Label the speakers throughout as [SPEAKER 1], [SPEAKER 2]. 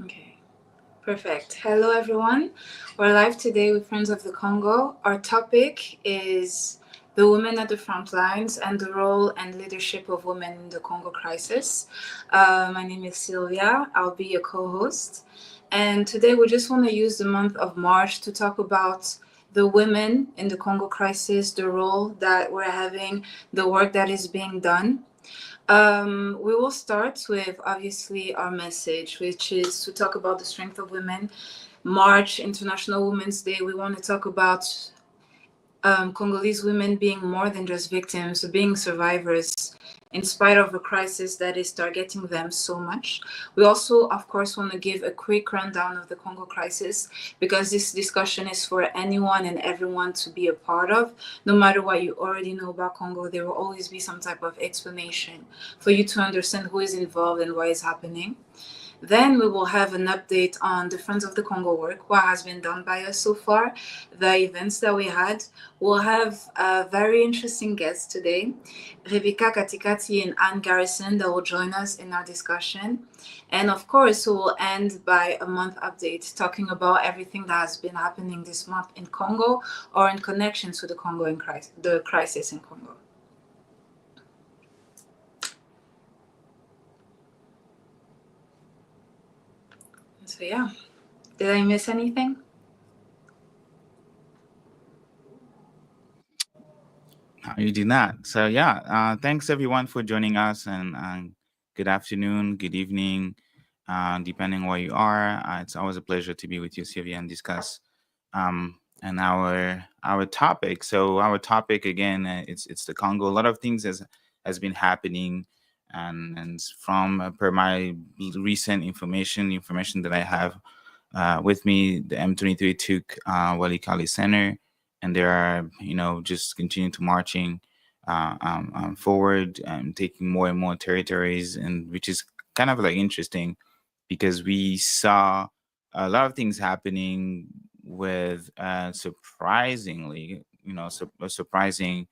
[SPEAKER 1] Okay, perfect. Hello, everyone. We're live today with Friends of the Congo. Our topic is the women at the front lines and the role and leadership of women in the Congo crisis. My name is Sylvia. I'll be your co host. And today we just want to use the month of March to talk about the women in the Congo crisis, the role that we're having, the work that is being done. We will start with obviously our message, which is to talk about the strength of women. March, International Women's Day, we want to talk about Congolese women being more than just victims, being survivors in spite of a crisis that is targeting them so much. We also, of course, want to give a quick rundown of the Congo crisis because this discussion is for anyone and everyone to be a part of. No matter what you already know about Congo, there will always be some type of explanation for you to understand who is involved and what is happening. Then we will have an update on the Friends of the Congo work, what has been done by us so far, the events that we had. We'll have a very interesting guest today, Rebecca Katikati and Anne Garrison, that will join us in our discussion. And of course, we will end by a month update, talking about everything that has been happening this month in Congo or in connection to the Congo and the crisis in Congo. So yeah, did I miss anything?
[SPEAKER 2] You did not. So yeah, thanks everyone for joining us, and good afternoon, good evening, depending where you are. It's always a pleasure to be with you, Sylvia, and discuss and our topic. So our topic again, it's the Congo. A lot of things has been happening, and from per my recent information that I have with me, the M23 took Walikale Center, and they are, just continue to marching forward and taking more and more territories, and which is kind of like interesting because we saw a lot of things happening with surprisingly, a surprising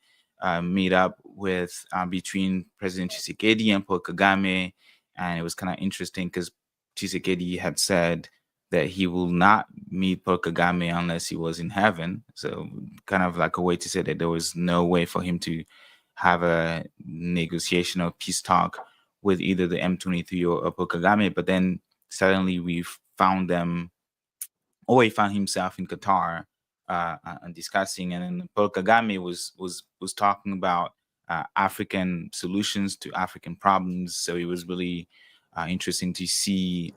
[SPEAKER 2] meet up with between President Tshisekedi and Paul Kagame, and it was kind of interesting because Tshisekedi had said that he will not meet Paul Kagame unless he was in heaven. So kind of like a way to say that there was no way for him to have a negotiation or peace talk with either the M23 or Paul Kagame. But then suddenly we found them, or he found himself in Qatar and discussing. And then Paul Kagame was talking about African solutions to African problems. So it was really interesting to see,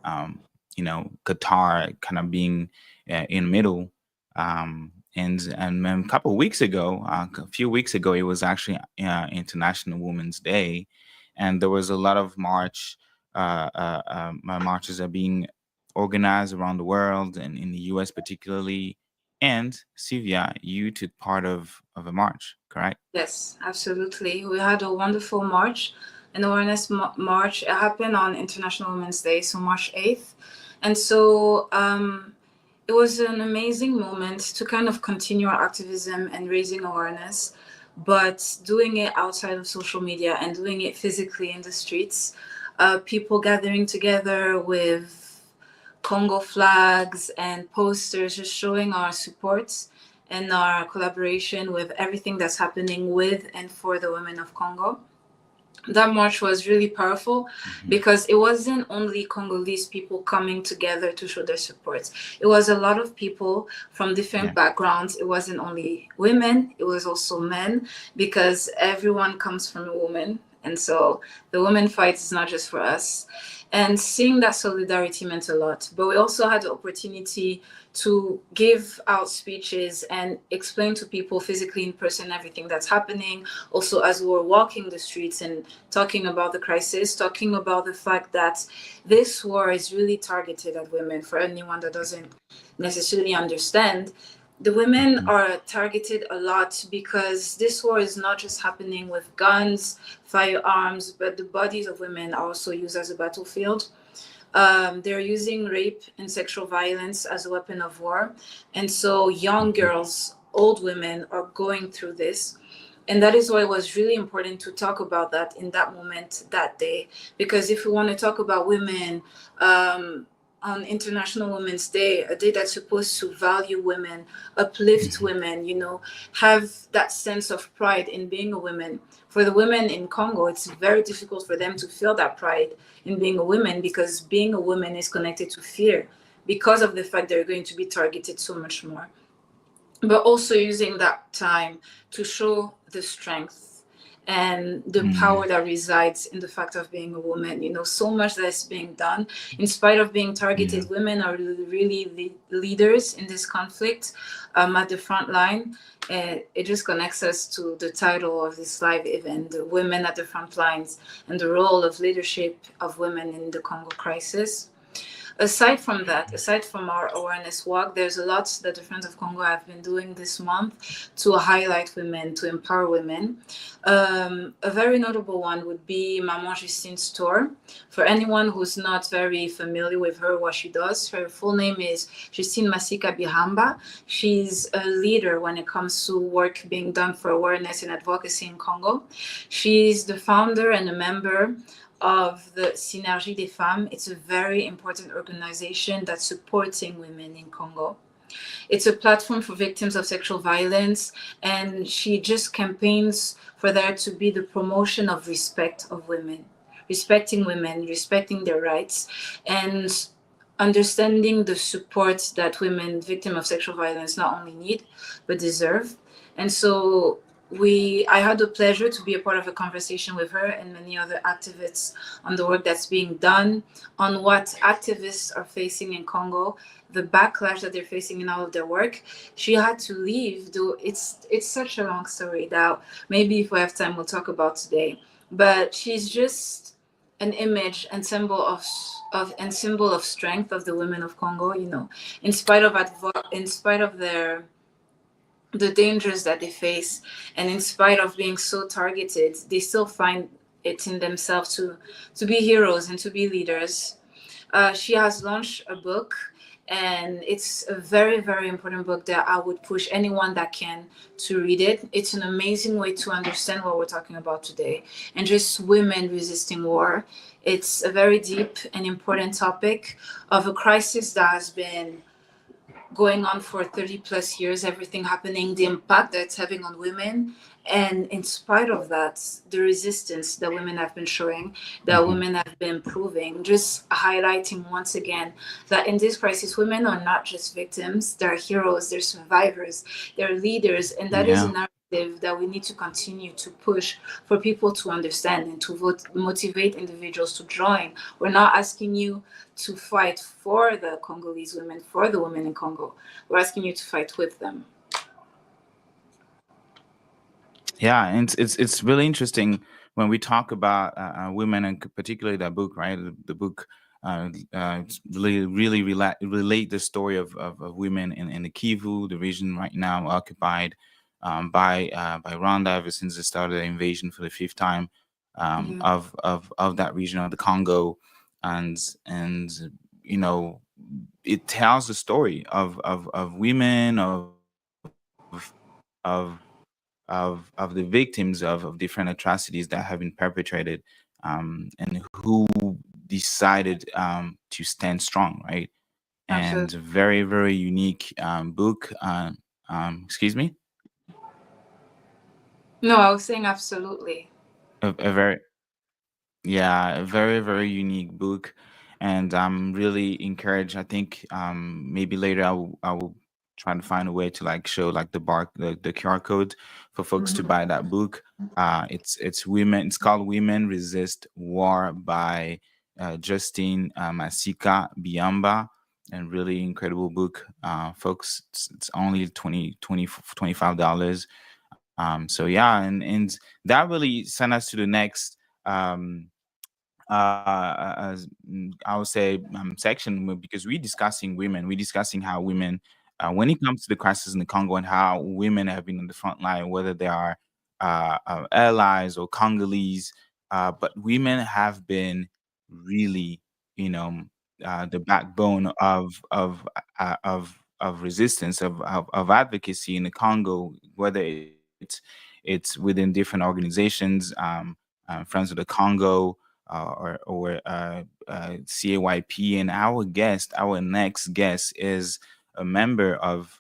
[SPEAKER 2] Qatar kind of being in the middle. And a couple of weeks ago, a few weeks ago, it was actually International Women's Day, and there was a lot of marches are being organized around the world and in the US particularly. And Sylvia, you took part of a march, correct?
[SPEAKER 1] Yes, absolutely. We had a wonderful march, an awareness march. It happened on International Women's Day, so March 8th. And so it was an amazing moment to kind of continue our activism and raising awareness, but doing it outside of social media and doing it physically in the streets. People gathering together with Congo flags and posters, just showing our support and our collaboration with everything that's happening with and for the women of Congo. That march was really powerful because it wasn't only Congolese people coming together to show their support. It was a lot of people from different
[SPEAKER 2] Yeah.
[SPEAKER 1] backgrounds. It wasn't only women, it was also men because everyone comes from a woman. And so the women fight is not just for us. And seeing that solidarity meant a lot. But we also had the opportunity to give out speeches and explain to people physically in person everything that's happening. Also, as we were walking the streets and talking about the crisis, talking about the fact that this war is really targeted at women. For anyone that doesn't necessarily understand, the women
[SPEAKER 2] Mhm.
[SPEAKER 1] are targeted a lot because this war is not just happening with guns, firearms, but the bodies of women are also used as a battlefield. They're using rape and sexual violence as a weapon of war. And so young girls, old women are going through this. And that is why it was really important to talk about that in that moment, that day. Because if we want to talk about women, um, on International Women's Day, a day that's supposed to value women, uplift
[SPEAKER 2] Mhm.
[SPEAKER 1] women, have that sense of pride in being a woman. For the women in Congo, it's very difficult for them to feel that pride in being a woman, because being a woman is connected to fear because of the fact they're going to be targeted so much more. But also using that time to show the strength and the power
[SPEAKER 2] Mm,
[SPEAKER 1] that resides in the fact of being a woman. So much that's being done. In spite of being
[SPEAKER 2] yeah.
[SPEAKER 1] targeted, women are really leaders in this conflict, at the front line. And it just connects us to the title of this live event, the Women at the Front Lines, and the role of leadership of women in the Congo crisis. Aside from that, aside from our awareness walk, there's a lot that the Friends of Congo have been doing this month to highlight women, to empower women. A very notable one would be Maman Justine's tour. For anyone who's not very familiar with her, what she does, her full name is Justine Masika Bihamba. She's a leader when it comes to work being done for awareness and advocacy in Congo. She's the founder and a member of the Synergie des Femmes. It's a very important organization that's supporting women in Congo. It's a platform for victims of sexual violence, and she just campaigns for there to be the promotion of respect of women, respecting their rights, and understanding the support that women victims of sexual violence not only need but deserve. And so I had the pleasure to be a part of a conversation with her and many other activists on the work that's being done, on what activists are facing in Congo, the backlash that they're facing in all of their work. She had to leave, though it's such a long story that maybe if we have time we'll talk about today. But she's just an image and symbol of strength of the women of Congo. In spite of the dangers that they face, and in spite of being so targeted, they still find it in themselves to be heroes and to be leaders. She has launched a book, and it's a very, very important book that I would push anyone that can to read it. It's an amazing way to understand what we're talking about today and just women resisting war. It's a very deep and important topic of a crisis that has been going on for 30 plus years, everything happening, the impact that it's having on women. And in spite of that, the resistance that women have been showing, that
[SPEAKER 2] Mhm.
[SPEAKER 1] women have been proving, just highlighting once again that in this crisis, women are not just victims, they're heroes, they're survivors, they're leaders. And that is a
[SPEAKER 2] Yeah.
[SPEAKER 1] narrative that we need to continue to push for people to understand and to motivate individuals to join. We're not asking you to fight for the Congolese women, for the women in Congo. We're asking you to fight with them.
[SPEAKER 2] Yeah, and it's really interesting when we talk about women, and particularly that book, right? The book really relate the story of women in the Kivu, the region right now occupied by Rwanda ever since they started the invasion for the fifth time,
[SPEAKER 1] Yeah,
[SPEAKER 2] of that region of the Congo, and you know it tells the story of women of of the victims of different atrocities that have been perpetrated, and who decided to stand strong, right? And
[SPEAKER 1] absolutely.
[SPEAKER 2] very unique book. Excuse me.
[SPEAKER 1] No, I was saying absolutely.
[SPEAKER 2] A very Yeah, a very unique book, and I'm really encouraged. I think maybe later I will try to find a way to like show like the QR code for folks to
[SPEAKER 1] Mhm.
[SPEAKER 2] buy that book. It's women. It's called "Women Resist War" by Justine Masika Biamba, and really incredible book, folks. It's only 25 dollars. So yeah, and that really sent us to the next. I would say section, because we're discussing women. We're discussing how women, when it comes to the crisis in the Congo, and how women have been on the front line, whether they are allies or Congolese, but women have been really, you know, the backbone of resistance, of advocacy in the Congo, whether it's within different organizations, Friends of the Congo, CAYP, and our next guest, is a member of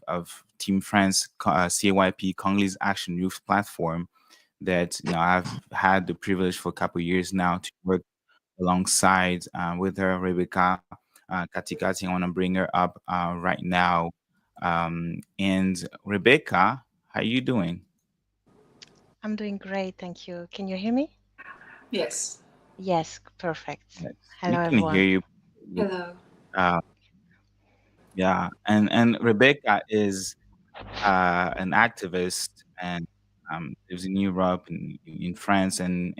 [SPEAKER 2] Team France CAYP Congolese Action Youth Platform that I've had the privilege for a couple of years now to work alongside with her, Rebecca Katikati. I want to bring her up right now. And Rebecca, how you doing?
[SPEAKER 3] I'm doing great, thank you. Can you hear me?
[SPEAKER 1] Yes.
[SPEAKER 3] Yes, perfect.
[SPEAKER 2] Yes, we
[SPEAKER 3] Hello,
[SPEAKER 2] can hear
[SPEAKER 3] everyone.
[SPEAKER 2] you.
[SPEAKER 1] Hello.
[SPEAKER 2] Uh, yeah, and Rebecca is an activist and lives in Europe and in France, and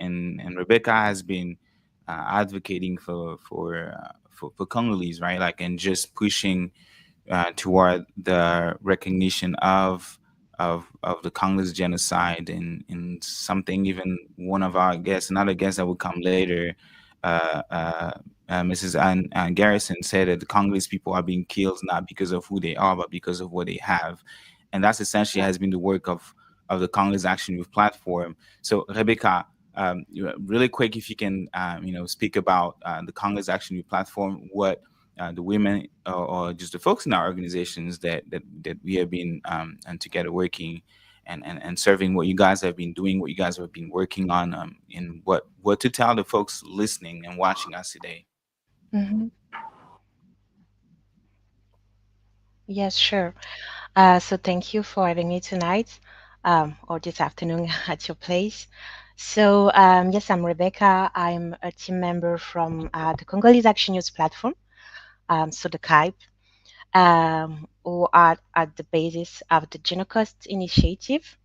[SPEAKER 2] Rebecca has been advocating for Congolese, right? Like, and just pushing toward the recognition of the Congolese genocide, and something even one of our guests, another guest that will come later, uh, uh, Mrs. Garrison, said that the Congolese people are being killed not because of who they are, but because of what they have, and that's essentially has been the work of the Congolese Action Youth Platform. So, Rebecca, really quick, if you can, speak about the Congolese Action Youth Platform, what the women or just the folks in our organizations that we have been and together working and serving, what you guys have been doing, what you guys have been working on, and what to tell the folks listening and watching us today.
[SPEAKER 3] hmm Yes, sure. So thank you for having me tonight, or this afternoon at your place. So yes, I'm Rebecca. I'm a team member from the Congolese Action Youth Platform, so the CAIP, who are at the basis of the Genocost initiative.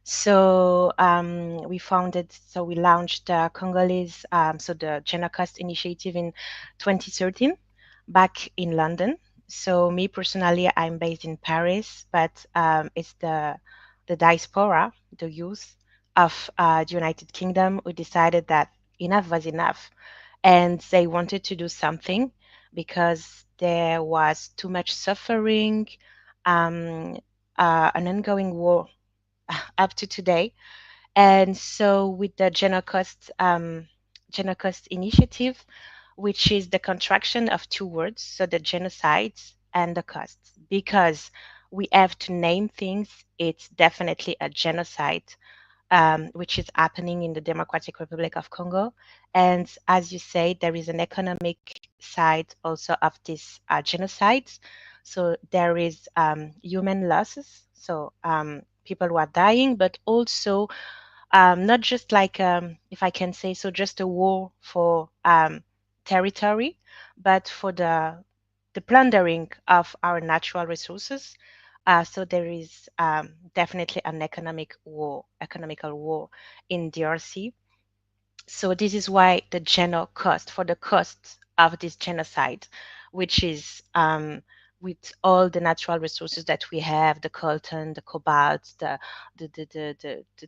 [SPEAKER 3] So we launched Congolese, so the Genocost initiative in 2013 back in London. So me personally, I'm based in Paris, but it's the diaspora, the youth of the United Kingdom who decided that enough was enough, and they wanted to do something because there was too much suffering, um, an ongoing war up to today. And so with the Genocost initiative, which is the contraction of two words, so the genocide and the costs, because we have to name things, it's definitely a genocide, which is happening in the Democratic Republic of Congo. And as you say, there is an economic side also of this genocide. So there is human losses, so people who are dying, but also not just like, if I can say so, just a war for territory, but for the plundering of our natural resources. So there is definitely an economical war in DRC. So this is why the general cost for the cost of this genocide, which is with all the natural resources that we have, the coltan, the cobalt, the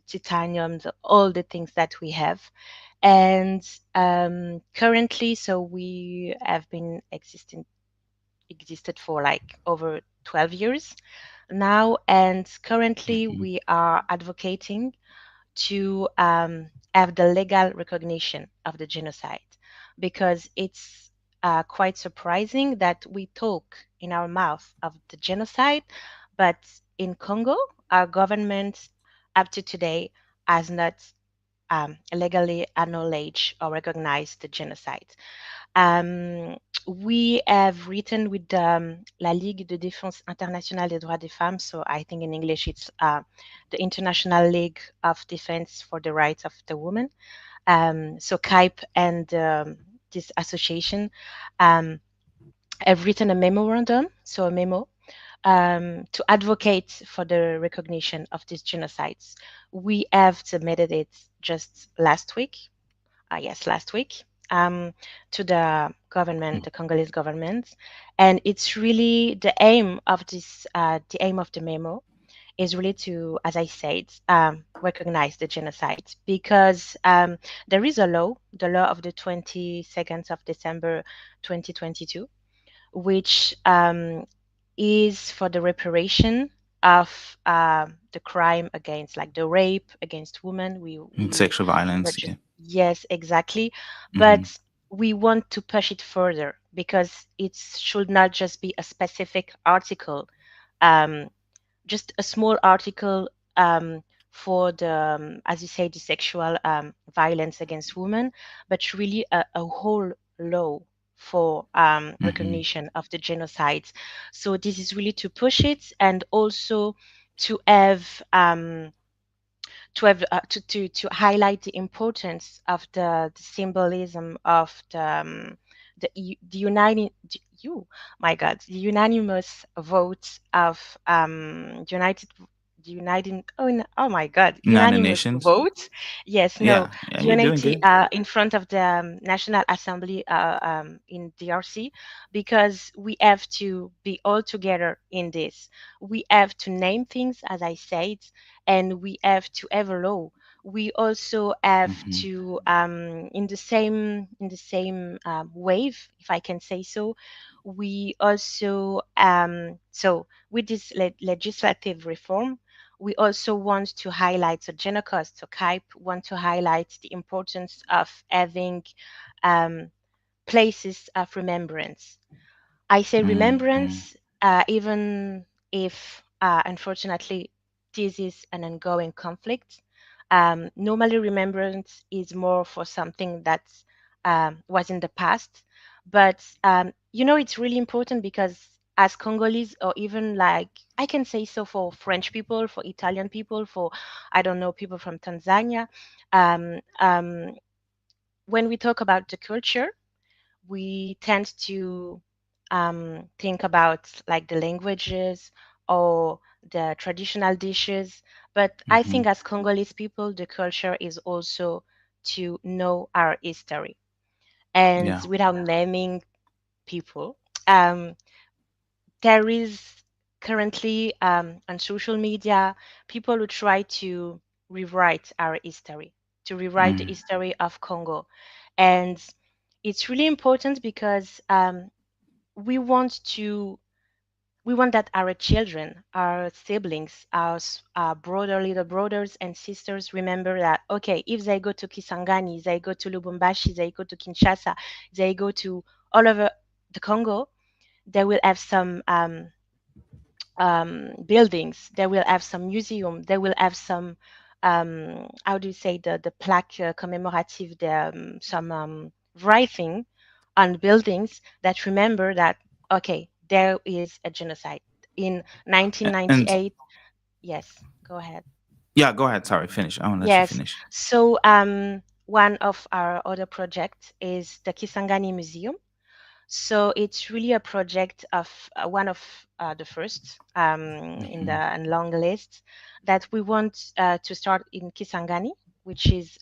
[SPEAKER 3] titanium, all the things that we have. And currently, so we have been existed for like over 12 years now, and currently
[SPEAKER 2] Mhm.
[SPEAKER 3] we are advocating to have the legal recognition of the genocide, because it's quite surprising that we talk in our mouth of the genocide, but in Congo, our government up to today has not legally acknowledged or recognized the genocide. Um, we have written with La Ligue de défense internationale des droits des femmes. So I think in English it's the International League of Defense for the Rights of the Woman. So CAIP and this association um, have written a memorandum, so a memo, to advocate for the recognition of these genocides. We have submitted it just last week, yes, last week, to the government, the Congolese government. And it's really the aim of the memo is really to, as I said, recognize the genocide, because there is a law, the law of the 22nd of December 2022, which is for the reparation of the crime against, like the rape against women.
[SPEAKER 2] And
[SPEAKER 3] We
[SPEAKER 2] sexual
[SPEAKER 3] were
[SPEAKER 2] violence,
[SPEAKER 3] just,
[SPEAKER 2] yeah.
[SPEAKER 3] Yes, exactly.
[SPEAKER 2] Mm-hmm.
[SPEAKER 3] But we want to push it further because it should not just be a specific article, um, just a small article for the, as you say, the sexual violence against women, but really a whole law for
[SPEAKER 2] Mm-hmm.
[SPEAKER 3] recognition of the genocides. So this is really to push it and also to have to highlight the importance of the symbolism of the uniting you my God, the unanimous vote of the uniting oh my God,
[SPEAKER 2] United
[SPEAKER 3] unanimous
[SPEAKER 2] Nations.
[SPEAKER 3] vote. Yes, no,
[SPEAKER 2] Yeah, yeah,
[SPEAKER 3] the
[SPEAKER 2] you're doing
[SPEAKER 3] unity
[SPEAKER 2] good.
[SPEAKER 3] in front of the National Assembly in DRC, because we have to be all together in this. We have to name things, as I said, and we have to have a law. We also have
[SPEAKER 2] Mm-hmm.
[SPEAKER 3] to, in the same wave, if I can say so. We also, so with this legislative reform, we also want to highlight, so Genocost, so CAIP want to highlight the importance of having um, places of remembrance. I say
[SPEAKER 2] Mm-hmm.
[SPEAKER 3] remembrance, even if, unfortunately, this is an ongoing conflict. Normally, remembrance is more for something that was in the past. But, it's really important because as Congolese, or even like, I can say so for French people, for Italian people, for, I don't know, people from Tanzania, um, um, when we talk about the culture, we tend to think about like the languages or the traditional dishes. But I
[SPEAKER 2] Mm-hmm.
[SPEAKER 3] think as Congolese people, the culture is also to know our history. And
[SPEAKER 2] Yeah.
[SPEAKER 3] without naming people, um, there is currently on social media people who try to rewrite our history, to rewrite the
[SPEAKER 2] Mm.
[SPEAKER 3] history of Congo. And it's really important because we want to we want that our children, our siblings, our brother, little brothers and sisters remember that, okay, if they go to Kisangani, they go to Lubumbashi, they go to Kinshasa, they go to all over the Congo, they will have some buildings, they will have some museum, they will have some, how do you say, the plaque commemorative, some writing on buildings that remember that, okay, there is a genocide in
[SPEAKER 2] And
[SPEAKER 3] 1998. Yes, go ahead.
[SPEAKER 2] yeah, go ahead. Sorry, finish. I want to let you
[SPEAKER 3] Yes.
[SPEAKER 2] finish.
[SPEAKER 3] So one of our other projects is the Kisangani Museum. So it's really a project of one of the first in the
[SPEAKER 2] Mm-hmm.
[SPEAKER 3] long list that we want to start in Kisangani, which is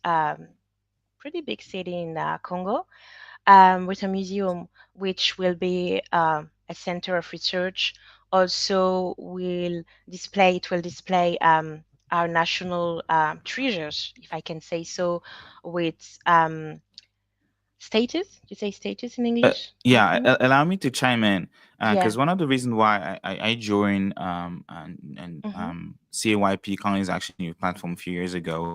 [SPEAKER 3] pretty big city in Congo, with a museum which will be a center of research. Also, will display our national treasures, if I can say so, with status. You say status in English?
[SPEAKER 2] Yeah,
[SPEAKER 3] Mm-hmm.
[SPEAKER 2] allow me to chime in
[SPEAKER 3] Yeah.
[SPEAKER 2] because one of the reasons why I joined
[SPEAKER 3] Mm-hmm.
[SPEAKER 2] CAYP Congolese Action Youth Platform a few years ago,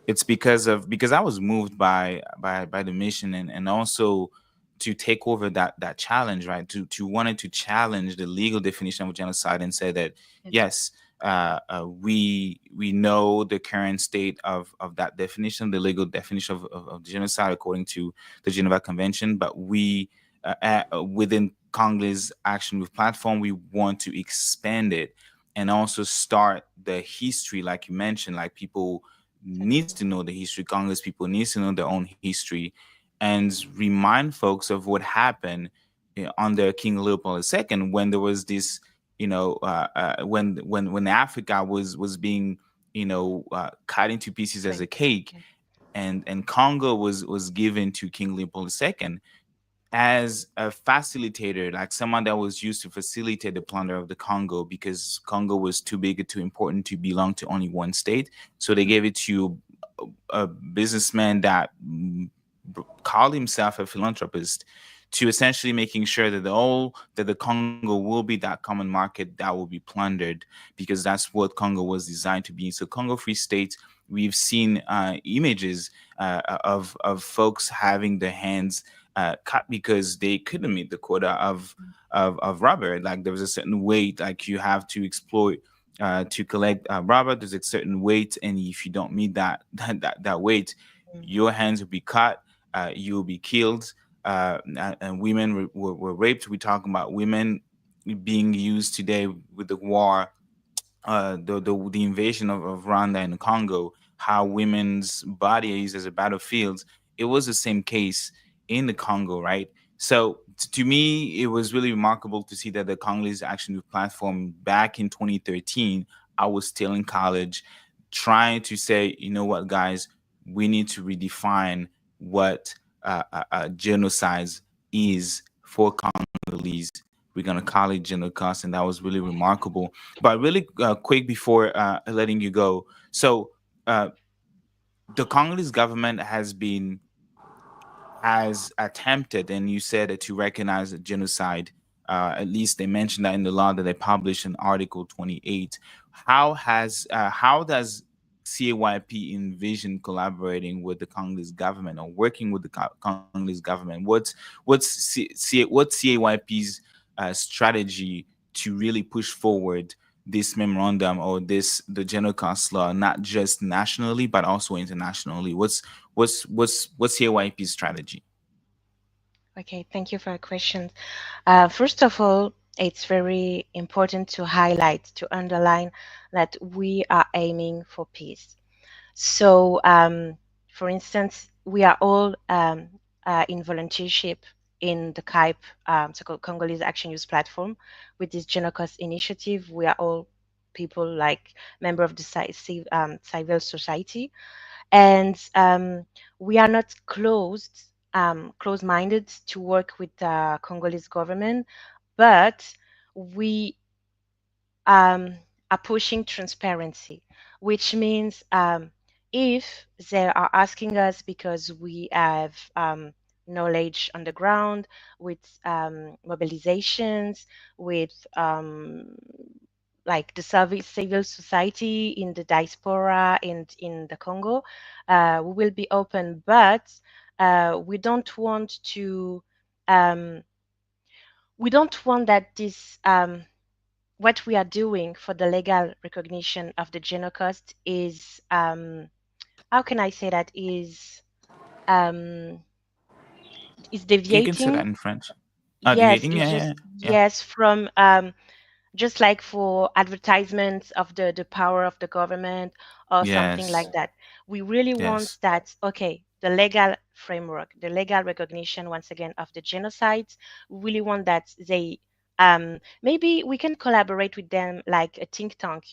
[SPEAKER 2] it's because I was moved by the mission and also to take over that challenge, right? To wanted to challenge the legal definition of genocide and say that yes, we know the current state of that definition, the legal definition of genocide according to the Geneva Convention, but we within Congolese Action with Platform, we want to expand it and also start the history, like you mentioned, like people needs to know the history. Congolese people needs to know their own history, and remind folks of what happened under King Leopold II when there was this, when Africa was being, cut into pieces as a
[SPEAKER 3] Great.
[SPEAKER 2] cake,
[SPEAKER 3] Yeah.
[SPEAKER 2] and Congo was given to King Leopold II as a facilitator, like someone that was used to facilitate the plunder of the Congo because Congo was too big and too important to belong to only one state. So they gave it to a businessman that called himself a philanthropist to essentially making sure that the Congo will be that common market that will be plundered because that's what Congo was designed to be. So Congo Free State we've seen images of folks having their hands cut because they couldn't meet the quota of rubber. Like there was a certain weight, like you have to exploit to collect rubber. There's a certain weight, and if you don't meet that weight,
[SPEAKER 3] Mm.
[SPEAKER 2] your hands will be cut. You will be killed. And women were raped. We're talking about women being used today with the war, the invasion of Rwanda and Congo, how women's body are used as a battlefield. It was the same case in the Congo, right? So to me, it was really remarkable to see that the Congolese Action Youth Platform back in 2013, I was still in college, trying to say, you know what, guys, we need to redefine what genocides is for Congolese. We're gonna call it genocide, and that was really remarkable. But really quick before letting you go, so uh, the Congolese government has attempted, and you said that to recognize a genocide. At least they mentioned that in the law that they published in Article 28. How does CAYP envision collaborating with the Congolese government or working with the Congolese government? What's CAYP's strategy to really push forward this memorandum or this the Genocide law, not just nationally but also internationally? What's CAYP's strategy?
[SPEAKER 3] Okay, thank you for your question. First of all, it's very important to highlight, to underline that we are aiming for peace. So, for instance, we are all in volunteership in the CAIP, so Congolese Action Youth Platform, with this Genocost initiative. We are all people like member of the civil society, and we are not closed-minded to work with the Congolese government, but we um, are pushing transparency, which means if they are asking us because we have knowledge on the ground with mobilizations, with like the civil society in the diaspora and in the Congo, we will be open, but we don't want to. Um, we don't want that this what we are doing for the legal recognition of the Genocost is, how can I say that, um, is
[SPEAKER 2] You can say that
[SPEAKER 3] deviating.
[SPEAKER 2] in French.
[SPEAKER 3] Yes,
[SPEAKER 2] Deviating,
[SPEAKER 3] it's
[SPEAKER 2] yeah, yeah,
[SPEAKER 3] just,
[SPEAKER 2] yeah, yeah.
[SPEAKER 3] yes, from just like for advertisements of the power of the government or something
[SPEAKER 2] Yes,
[SPEAKER 3] like that. We really want
[SPEAKER 2] yes.
[SPEAKER 3] that, okay, the legal framework, the legal recognition, once again, of the genocide. We really want that they, maybe we can collaborate with them like a think tank,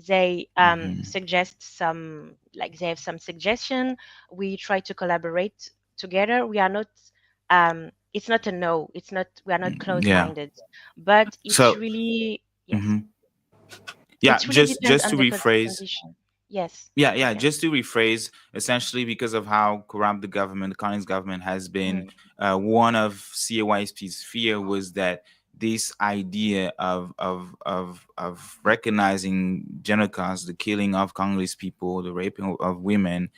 [SPEAKER 3] they
[SPEAKER 2] Hmm.
[SPEAKER 3] suggest some, like they have some suggestion. We try to collaborate together. We are not, it's not a no, it's not, we are not
[SPEAKER 2] Yeah.
[SPEAKER 3] closed-minded, but it's
[SPEAKER 2] So,
[SPEAKER 3] really, yes,
[SPEAKER 2] mhm. Yeah,
[SPEAKER 3] it's really
[SPEAKER 2] just
[SPEAKER 3] depend
[SPEAKER 2] just
[SPEAKER 3] on
[SPEAKER 2] to
[SPEAKER 3] the
[SPEAKER 2] rephrase,
[SPEAKER 3] condition. Yes,
[SPEAKER 2] yeah,
[SPEAKER 3] yes.
[SPEAKER 2] just to rephrase, essentially because of how corrupt the government, the Congolese government has been,
[SPEAKER 3] Mm.
[SPEAKER 2] one of CAYSP's fear was that this idea of recognizing genocide, the killing of Congolese people, the raping of women,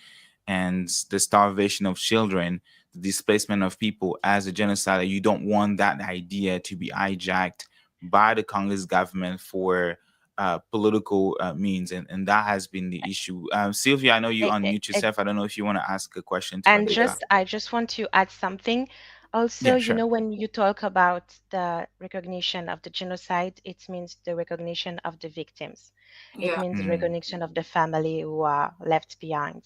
[SPEAKER 2] and the starvation of children, the displacement of people as a genocide. You don't want that idea to be hijacked by the Congolese government for political means, and that has been the issue. Sylvia, I know you
[SPEAKER 3] Eh, eh,
[SPEAKER 2] unmute
[SPEAKER 3] eh,
[SPEAKER 2] yourself. I don't know if you want to ask a question to
[SPEAKER 3] And
[SPEAKER 2] Adeka.
[SPEAKER 3] I just want to add something. Also,
[SPEAKER 2] Yeah, sure.
[SPEAKER 3] when you talk about the recognition of the genocide, it means the recognition of the victims. It
[SPEAKER 1] Yeah.
[SPEAKER 3] means the
[SPEAKER 2] Mm,
[SPEAKER 3] recognition of the family who are left behind.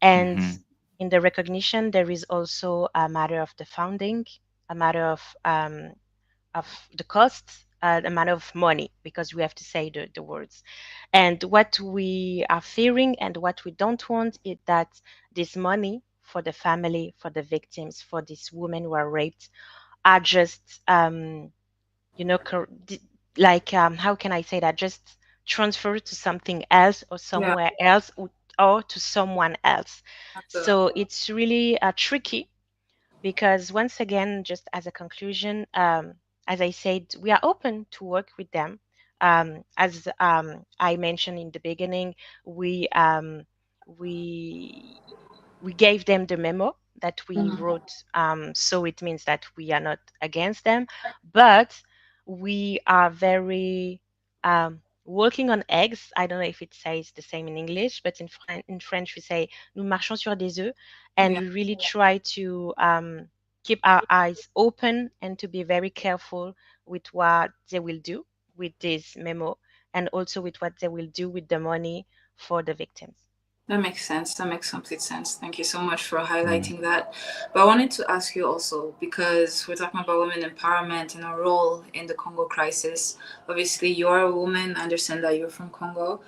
[SPEAKER 3] And
[SPEAKER 2] mm-hmm,
[SPEAKER 3] in the recognition, there is also a matter of the founding, a matter of the costs, a matter of money, because we have to say the words. And what we are fearing and what we don't want is that this money for the family, for the victims, for these women who are raped, are just, you know, cor- di- like, how can I say that? Just transfer to something else or
[SPEAKER 1] Yeah.
[SPEAKER 3] somewhere else, or to someone else. So
[SPEAKER 1] Absolutely.
[SPEAKER 3] it's really tricky because, once again, just as a conclusion, as I said, we are open to work with them. As I mentioned in the beginning, we we we gave them the memo that we
[SPEAKER 1] Mhm.
[SPEAKER 3] wrote. So it means that we are not against them, but we are very walking on eggs. I don't know if it says the same in English, but in French we say nous marchons sur des œufs, and
[SPEAKER 1] Yeah,
[SPEAKER 3] we really try to keep our eyes open and to be very careful with what they will do with this memo, and also with what they will do with the money for the victims.
[SPEAKER 1] that makes sense. That makes complete sense. Thank you so much for
[SPEAKER 2] Mm,
[SPEAKER 1] highlighting that. But I wanted to ask you also, because we're talking about women empowerment and our role in the Congo crisis. Obviously, you're a woman. I understand that you're from Congo.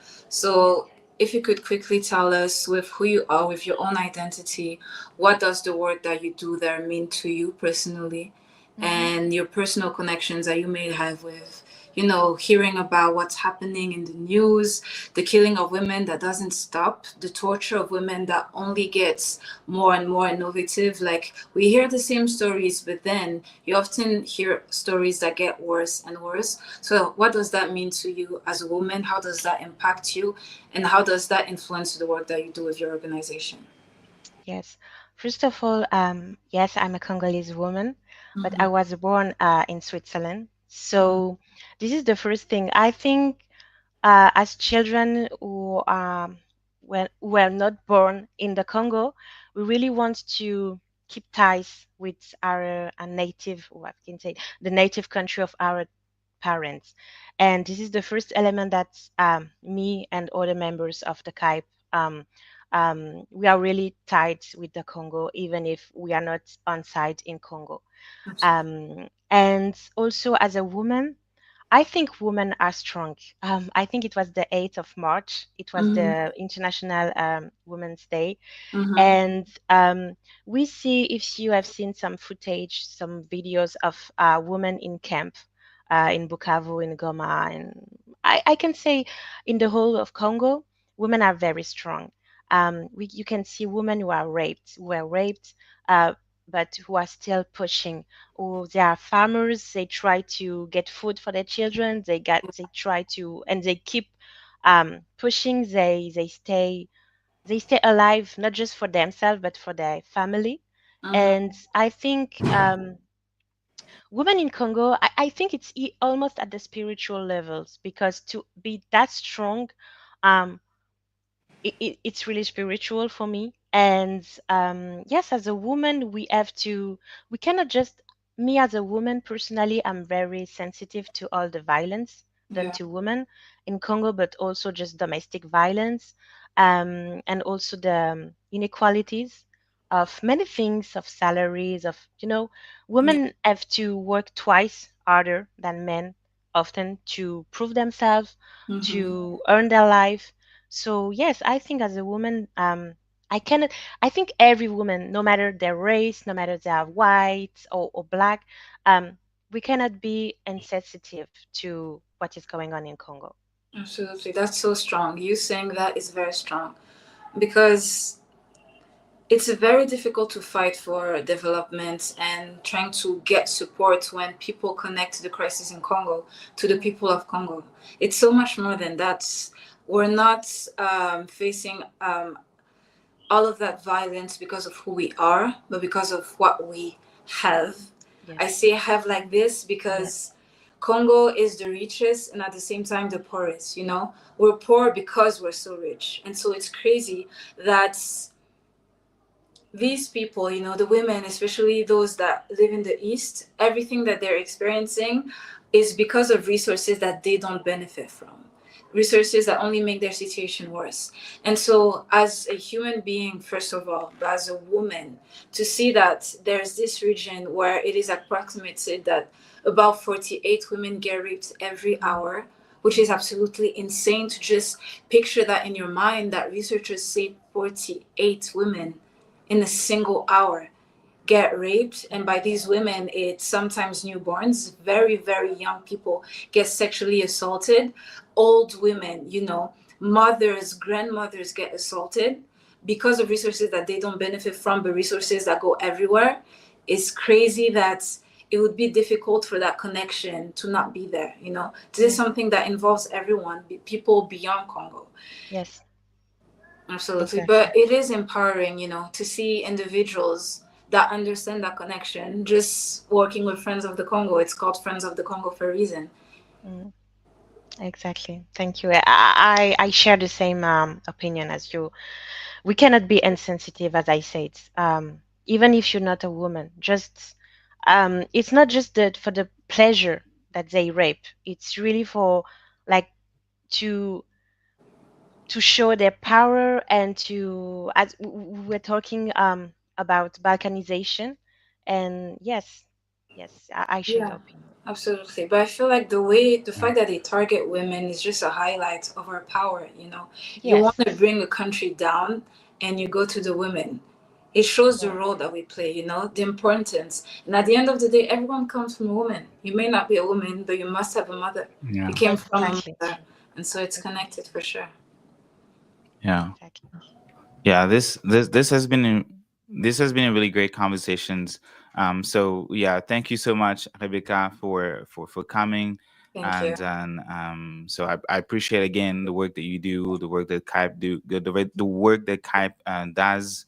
[SPEAKER 3] Yeah.
[SPEAKER 1] So, if you could quickly tell us, with who you are, with your own identity, what does the work that you do there mean to you personally,
[SPEAKER 3] Hmm.
[SPEAKER 1] and your personal connections that you may have with, you know, hearing about what's happening in the news, the killing of women that doesn't stop, the torture of women that only gets more and more innovative. Like, we hear the same stories, but then you often hear stories that get worse and worse. So what does that mean to you as a woman? How does that impact you, and how does that influence the work that you do with your organization?
[SPEAKER 3] Yes. First of all, yes, I'm a Congolese woman, but I
[SPEAKER 1] Mm-hmm.
[SPEAKER 3] was born in Switzerland. So this is the first thing. I think as children who were not born in the Congo, we really want to keep ties with our native, what can I say, the native country of our parents. And this is the first element that me and other members of the CAIP, we are really tied with the Congo, even if we are not on site in Congo. And also as a woman, I think women are strong. I think it was the 8th of March. It was
[SPEAKER 1] Mm-hmm.
[SPEAKER 3] the International Women's Day.
[SPEAKER 1] Mm-hmm.
[SPEAKER 3] And we see, if you have seen some footage, some videos of women in camp in Bukavu, in Goma, and I can say in the whole of Congo, women are very strong. You can see women who are raped, uh, but who are still pushing. Or they are farmers. They try to get food for their children. They try to, and they keep pushing. They stay alive, not just for themselves but for their family.
[SPEAKER 1] Mm-hmm.
[SPEAKER 3] And I think women in Congo, I think it's almost at the spiritual levels, because to be that strong, um, it's really spiritual for me. And yes, as a woman, we cannot just, me as a woman personally, I'm very sensitive to all the violence done
[SPEAKER 1] Yeah.
[SPEAKER 3] to women in Congo, but also just domestic violence, and also the inequalities of many things, of salaries, of,
[SPEAKER 1] Yeah.
[SPEAKER 3] women have to work twice harder than men often to prove themselves,
[SPEAKER 1] Mm-hmm.
[SPEAKER 3] to earn their life. So yes, I think as a woman, I cannot. I think every woman, no matter their race, no matter they are white or black, um, we cannot be insensitive to what is going on in Congo.
[SPEAKER 1] Absolutely. That's so strong. You saying that is very strong, because it's very difficult to fight for development and trying to get support when people connect to the crisis in Congo to the people of Congo. It's so much more than that. We're not facing all of that violence because of who we are, but because of what we have. I
[SPEAKER 3] Yes,
[SPEAKER 1] say have like this
[SPEAKER 3] yes,
[SPEAKER 1] because Congo is the richest and at the same time the poorest, you know? We're poor because we're so rich. And so it's crazy that these people, you know, the women, especially those that live in the East, everything that they're experiencing is because of resources that they don't benefit from, resources that only make their situation worse. And so, as a human being, first of all, but as a woman, to see that there's this region where it is approximated that about 48 women get raped every
[SPEAKER 3] mm,
[SPEAKER 1] hour, which is absolutely insane to just picture that in your mind, that researchers say 48 women in a single hour get raped, and by these women it's sometimes newborns, very very young people get sexually assaulted, old women, you know, mothers, grandmothers get assaulted because of resources that they don't benefit from, but resources that go everywhere. It's crazy that it would be difficult for that connection to not be there, you know. This is
[SPEAKER 3] yes,
[SPEAKER 1] something that involves everyone, people beyond Congo.
[SPEAKER 3] yes.
[SPEAKER 1] Absolutely.
[SPEAKER 3] Exactly.
[SPEAKER 1] But it is empowering, to see individuals that understand that connection. Just working with Friends of the Congo, it's called Friends of the Congo for a reason.
[SPEAKER 3] Mm, exactly. Thank you. I share the same opinion as you. We cannot be insensitive, as I said. Even if you're not a woman, just it's not just for the pleasure that they rape. It's really for like to show their power and to, as we're talking about balkanization, and yes, yes, I share
[SPEAKER 1] Yeah,
[SPEAKER 3] your opinion.
[SPEAKER 1] absolutely. But I feel like the fact that they target women is just a highlight of our power. You want
[SPEAKER 3] Yes,
[SPEAKER 1] to bring a country down and you go to the women. It shows the
[SPEAKER 3] yeah,
[SPEAKER 1] role that we play, the importance. And at the end of the day, everyone comes from a woman. You may not be a woman, but you must have a mother. You
[SPEAKER 2] Yeah.
[SPEAKER 1] came from a
[SPEAKER 3] exactly,
[SPEAKER 1] mother. And so it's
[SPEAKER 3] exactly,
[SPEAKER 1] connected for sure.
[SPEAKER 2] Yeah.
[SPEAKER 3] exactly.
[SPEAKER 2] Yeah, this has been a really great conversations. So yeah, thank you so much, Rebecca, for coming.
[SPEAKER 1] Thank you.
[SPEAKER 2] And so I appreciate again the work that you do, the work that Kype the work that Kype does,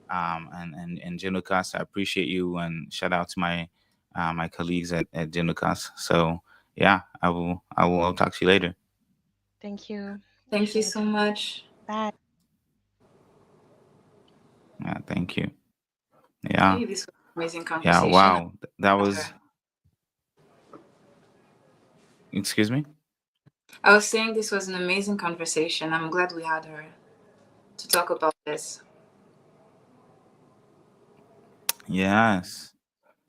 [SPEAKER 2] and Genucas. I appreciate you, and shout out to my colleagues at Genucas. So yeah, I'll talk to you later.
[SPEAKER 3] Thank you.
[SPEAKER 1] Thank you
[SPEAKER 3] Have a
[SPEAKER 1] so
[SPEAKER 3] good one.
[SPEAKER 1] much.
[SPEAKER 3] Bye.
[SPEAKER 2] Yeah, thank you. Yeah,
[SPEAKER 1] Hey, this was an amazing
[SPEAKER 2] yeah.
[SPEAKER 1] conversation.
[SPEAKER 2] Wow, that was. Excuse me.
[SPEAKER 1] I was saying this was an amazing conversation. I'm glad we had her to talk about this.
[SPEAKER 2] Yes,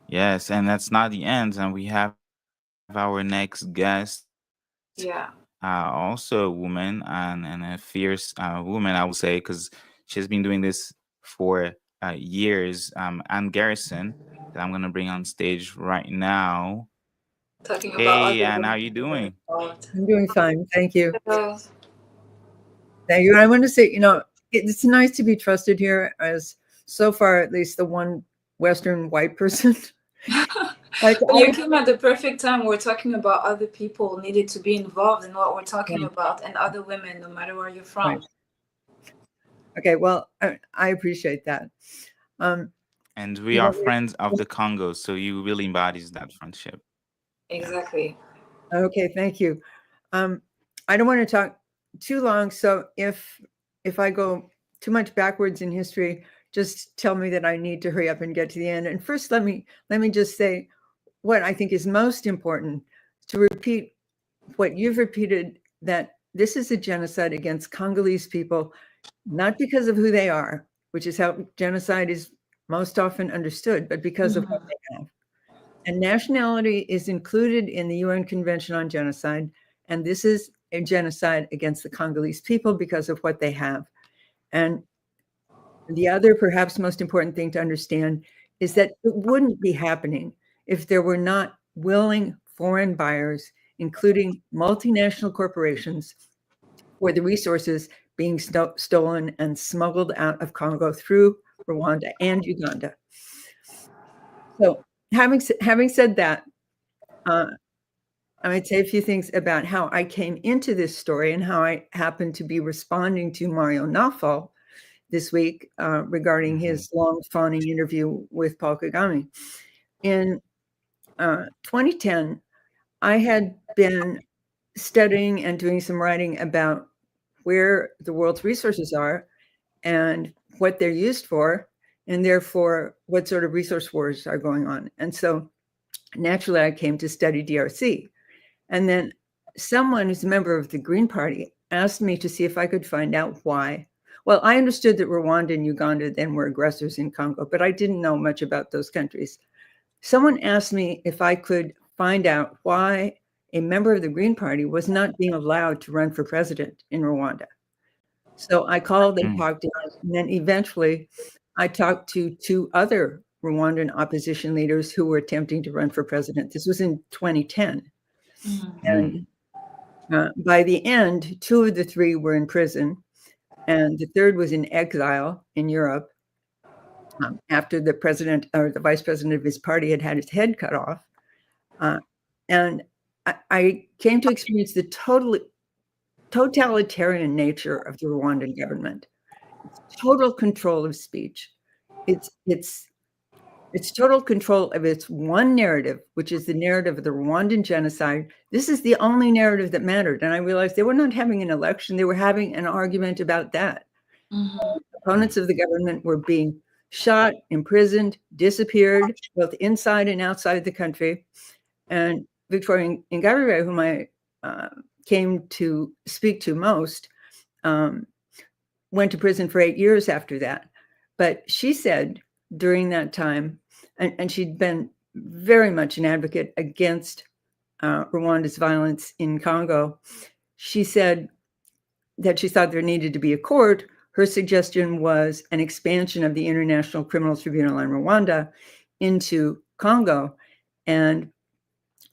[SPEAKER 2] yes, and that's not the end. And we have our next guest, also
[SPEAKER 1] Yeah.
[SPEAKER 2] a woman and a fierce woman, I would say, because she's been doing this for years. Anne Garrison, that I'm gonna bring on stage right now.
[SPEAKER 1] Talking about
[SPEAKER 2] Hey,
[SPEAKER 1] other
[SPEAKER 2] Anne, how
[SPEAKER 1] women
[SPEAKER 2] you
[SPEAKER 1] that are
[SPEAKER 2] doing?
[SPEAKER 1] involved.
[SPEAKER 4] I'm doing fine. Thank you.
[SPEAKER 1] So,
[SPEAKER 4] Thank you. I want to say, it's nice to be trusted here as so far, at least the one Western white person. Like
[SPEAKER 1] but you came at the perfect time. We're talking about other people needed to be involved in what we're talking
[SPEAKER 4] yeah,
[SPEAKER 1] about and other women, no matter where you're
[SPEAKER 4] right.
[SPEAKER 1] from.
[SPEAKER 4] Okay. Well, I appreciate that. Um,
[SPEAKER 2] And we
[SPEAKER 4] you
[SPEAKER 2] are
[SPEAKER 4] want
[SPEAKER 2] friends of
[SPEAKER 4] me
[SPEAKER 2] the Congo, so you really embodies that friendship. Yeah.
[SPEAKER 1] Exactly.
[SPEAKER 4] okay. Thank you. Um, I don't want to talk too long. So if I go too much backwards in history, just tell me that I need to hurry up and get to the end. And first, let me just say what I think is most important, to repeat what you've repeated, that this is a genocide against Congolese people, not because of who they are, which is how genocide is most often understood, but because of what
[SPEAKER 1] Mhm.
[SPEAKER 4] they have. And nationality is included in the UN Convention on Genocide. And this is a genocide against the Congolese people because of what they have. And the other, perhaps most important thing to understand is that it wouldn't be happening if there were not willing foreign buyers, including multinational corporations, for the resources being stolen and smuggled out of Congo through Rwanda and Uganda. So, having said that, uh, I might say a few things about how I came into this story and how I happened to be responding to Mario Nawfal this week regarding
[SPEAKER 2] Hmm.
[SPEAKER 4] his long fawning interview with Paul Kagame. In 2010, I had been studying and doing some writing about where the world's resources are and what they're used for, and therefore what sort of resource wars are going on. And so naturally, I came to study DRC. And then someone who's a member of the Green Party asked me to see if I could find out why. Well, I understood that Rwanda and Uganda then were aggressors in Congo, but I didn't know much about those countries. Someone asked me if I could find out why a member of the Green Party was not being allowed to run for president in Rwanda. So I called and talked to him, and then eventually I talked to two other Rwandan opposition leaders who were attempting to run for president. This was in 2010.
[SPEAKER 1] Mhm.
[SPEAKER 4] And by the end, two of the three were in prison, and the third was in exile in Europe after the president or the vice president of his party had had his head cut off. And I came to experience the total totalitarian nature of the Rwandan government. It's total control of speech. It's total control of its one narrative, which is the narrative of the Rwandan genocide. This is the only narrative that mattered. And I realized they were not having an election. They were having an argument about that.
[SPEAKER 1] Mm-hmm.
[SPEAKER 4] Opponents of the government were being shot, imprisoned, disappeared, both inside and outside the country. And Victoria Ingabire, whom I came to speak to most, went to prison for 8 years after that. But she said during that time, and she'd been very much an advocate against Rwanda's violence in Congo, she said that she thought there needed to be a court. Her suggestion was an expansion of the International Criminal Tribunal in Rwanda into Congo. And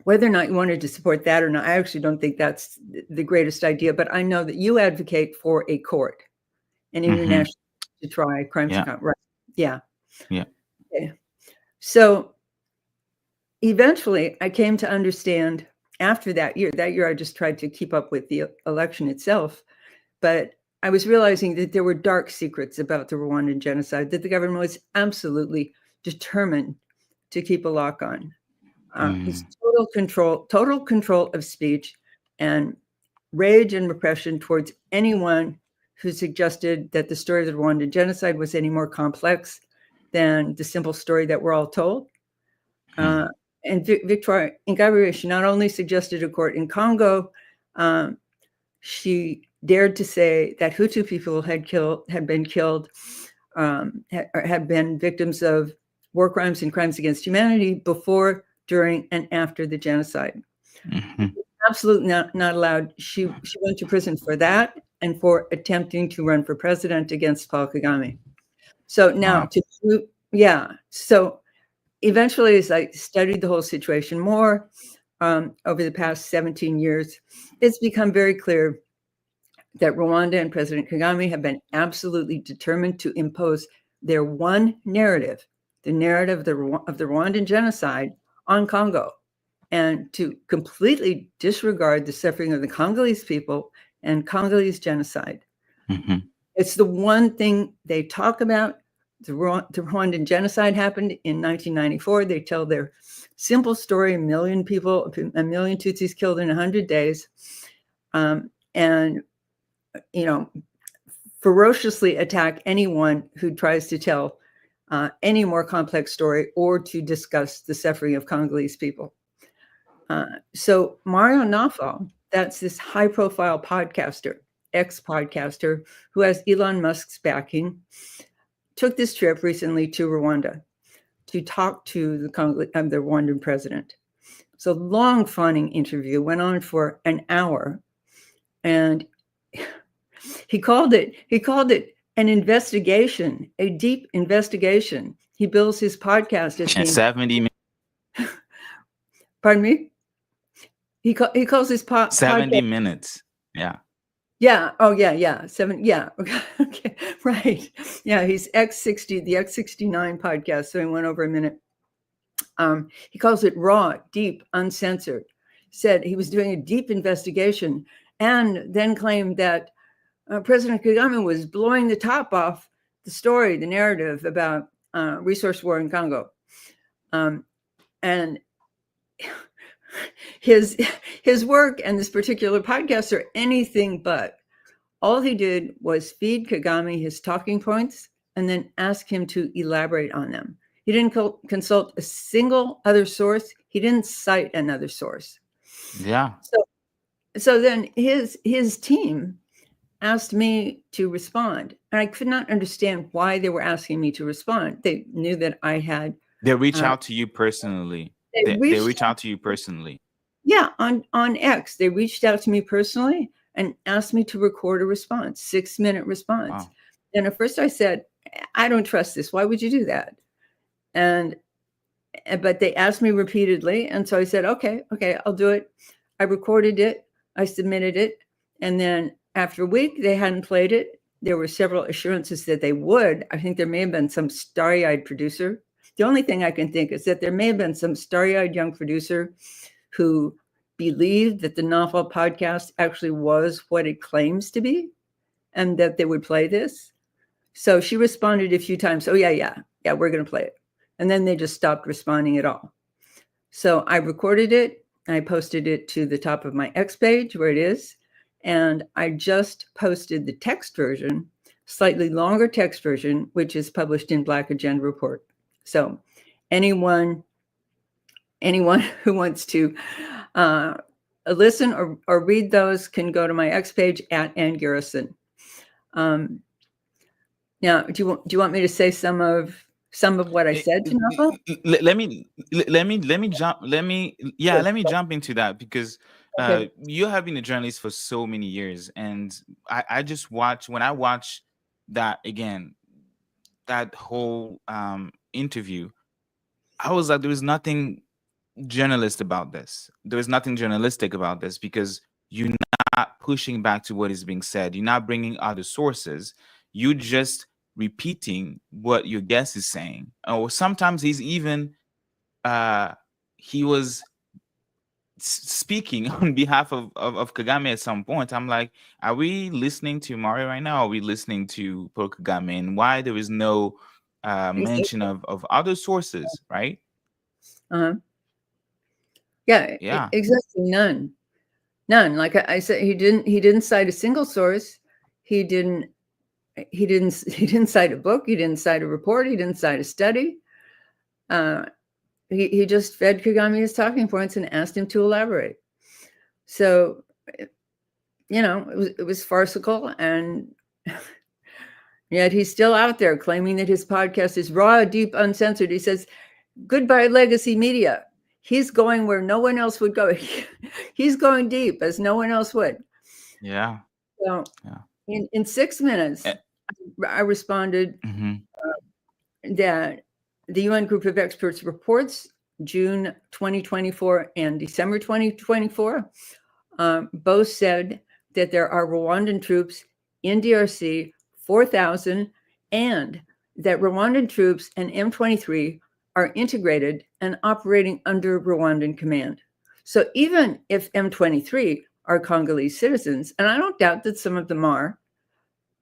[SPEAKER 4] whether or not you wanted to support that or not, I actually don't think that's the greatest idea, but I know that you advocate for a court, an international to try crimes.
[SPEAKER 2] Yeah.
[SPEAKER 4] Right. Yeah.
[SPEAKER 2] Yeah.
[SPEAKER 4] Okay. So eventually I came to understand after that year, I just tried to keep up with the election itself, but I was realizing that there were dark secrets about the Rwandan genocide that the government was absolutely determined to keep a lock on. It's total control of speech and rage and repression towards anyone who suggested that the story of the Rwandan genocide was any more complex than the simple story that we're all told. And Victoria Ingabire, she not only suggested a court in Congo, she dared to say that Hutu people had been killed, had been victims of war crimes and crimes against humanity before, during, and after the genocide. Absolutely not allowed. She went to prison for that and for attempting to run for president against Paul Kagame. So now, so eventually, as I studied the whole situation more over the past 17 years, it's become very clear that Rwanda and President Kagame have been absolutely determined to impose their one narrative, the narrative of the Rwandan genocide, on Congo, and to completely disregard the suffering of the Congolese people and Congolese genocide. It's the one thing they talk about. The Rwandan genocide happened in 1994. They tell their simple story: a million Tutsis killed in 100 days, and ferociously attack anyone who tries to tell any more complex story or to discuss the suffering of Congolese people. So Mario Nawfal, that's this high-profile podcaster, ex-podcaster, who has Elon Musk's backing, took this trip recently to Rwanda to talk to the Rwandan president. So long, fawning interview, went on for an hour, and he called it an investigation, a deep investigation. He bills his podcast as being
[SPEAKER 2] 70 minutes.
[SPEAKER 4] Pardon me? He calls his
[SPEAKER 2] 70 minutes. Yeah.
[SPEAKER 4] Yeah. Oh, yeah. 7. Yeah. Okay. Right. Yeah. He's the X69 podcast. So he went over a minute. He calls it raw, deep, uncensored. Said he was doing a deep investigation and then claimed that President Kagame was blowing the top off the story, the narrative about resource war in Congo. And his work and this particular podcast are anything but. All he did was feed Kagame his talking points and then ask him to elaborate on them. He didn't consult a single other source. He didn't cite another source.
[SPEAKER 2] Yeah.
[SPEAKER 4] So then his team asked me to respond, and I could not understand why they were asking me to respond. They knew that I had.
[SPEAKER 2] They reach out to you personally. They reach out to you personally.
[SPEAKER 4] Yeah, on X, they reached out to me personally and asked me to record a response, 6-minute response. Wow. And at first I said, I don't trust this. Why would you do that? But they asked me repeatedly. And so I said, okay, I'll do it. I recorded it. I submitted it. And then after a week, they hadn't played it. There were several assurances that they would. I think there may have been some starry-eyed producer. The only thing I can think is that there may have been some starry-eyed young producer who believed that the Novel podcast actually was what it claims to be and that they would play this. So she responded a few times, oh, yeah, we're going to play it. And then they just stopped responding at all. So I recorded it. I posted it to the top of my X page where it is. And I just posted the text version, slightly longer text version, which is published in Black Agenda Report. So anyone who wants to listen or read those can go to my X page at Ann Garrison. Now, do you want me to say some of what I said to Novel?
[SPEAKER 2] Let me jump into that, because
[SPEAKER 4] Okay.
[SPEAKER 2] you have been a journalist for so many years, and I just when I watch that again, that whole interview, I was like, there was nothing journalistic about this. There was nothing journalistic about this, because you're not pushing back to what is being said. You're not bringing other sources. You just repeating what your guest is saying. Or sometimes he's even he was speaking on behalf of Kagame at some point. I'm like, are we listening to Mario right now? Or are we listening to Paul Kagame? And why there is no mention of other sources, right?
[SPEAKER 4] Uh-huh. Yeah,
[SPEAKER 2] Yeah.
[SPEAKER 4] exactly. None. Like I said, he didn't cite a single source. He didn't cite a book. He didn't cite a report. He didn't cite a study. He just fed Kagame his talking points and asked him to elaborate. So, it was farcical, and yet he's still out there claiming that his podcast is raw, deep, uncensored. He says, "Goodbye, legacy media." He's going where no one else would go. He's going deep as no one else would.
[SPEAKER 2] Yeah.
[SPEAKER 4] So in 6 minutes, I responded that the UN Group of Experts reports, June 2024 and December 2024, both said that there are Rwandan troops in DRC, 4,000, and that Rwandan troops and M23 are integrated and operating under Rwandan command. So even if M23 are Congolese citizens, and I don't doubt that some of them are,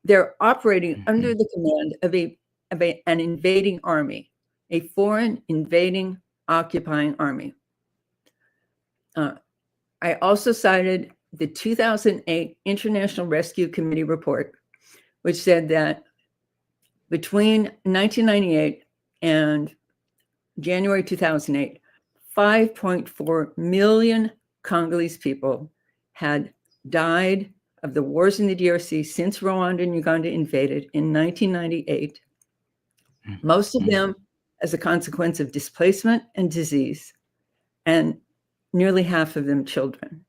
[SPEAKER 4] they're operating under the command of an invading army, a foreign invading, occupying army. I also cited the 2008 International Rescue Committee report, which said that between 1998 and January 2008, 5.4 million Congolese people had died of the wars in the DRC since Rwanda and Uganda invaded in 1998. Most of them as a consequence of displacement and disease, and nearly half of them children.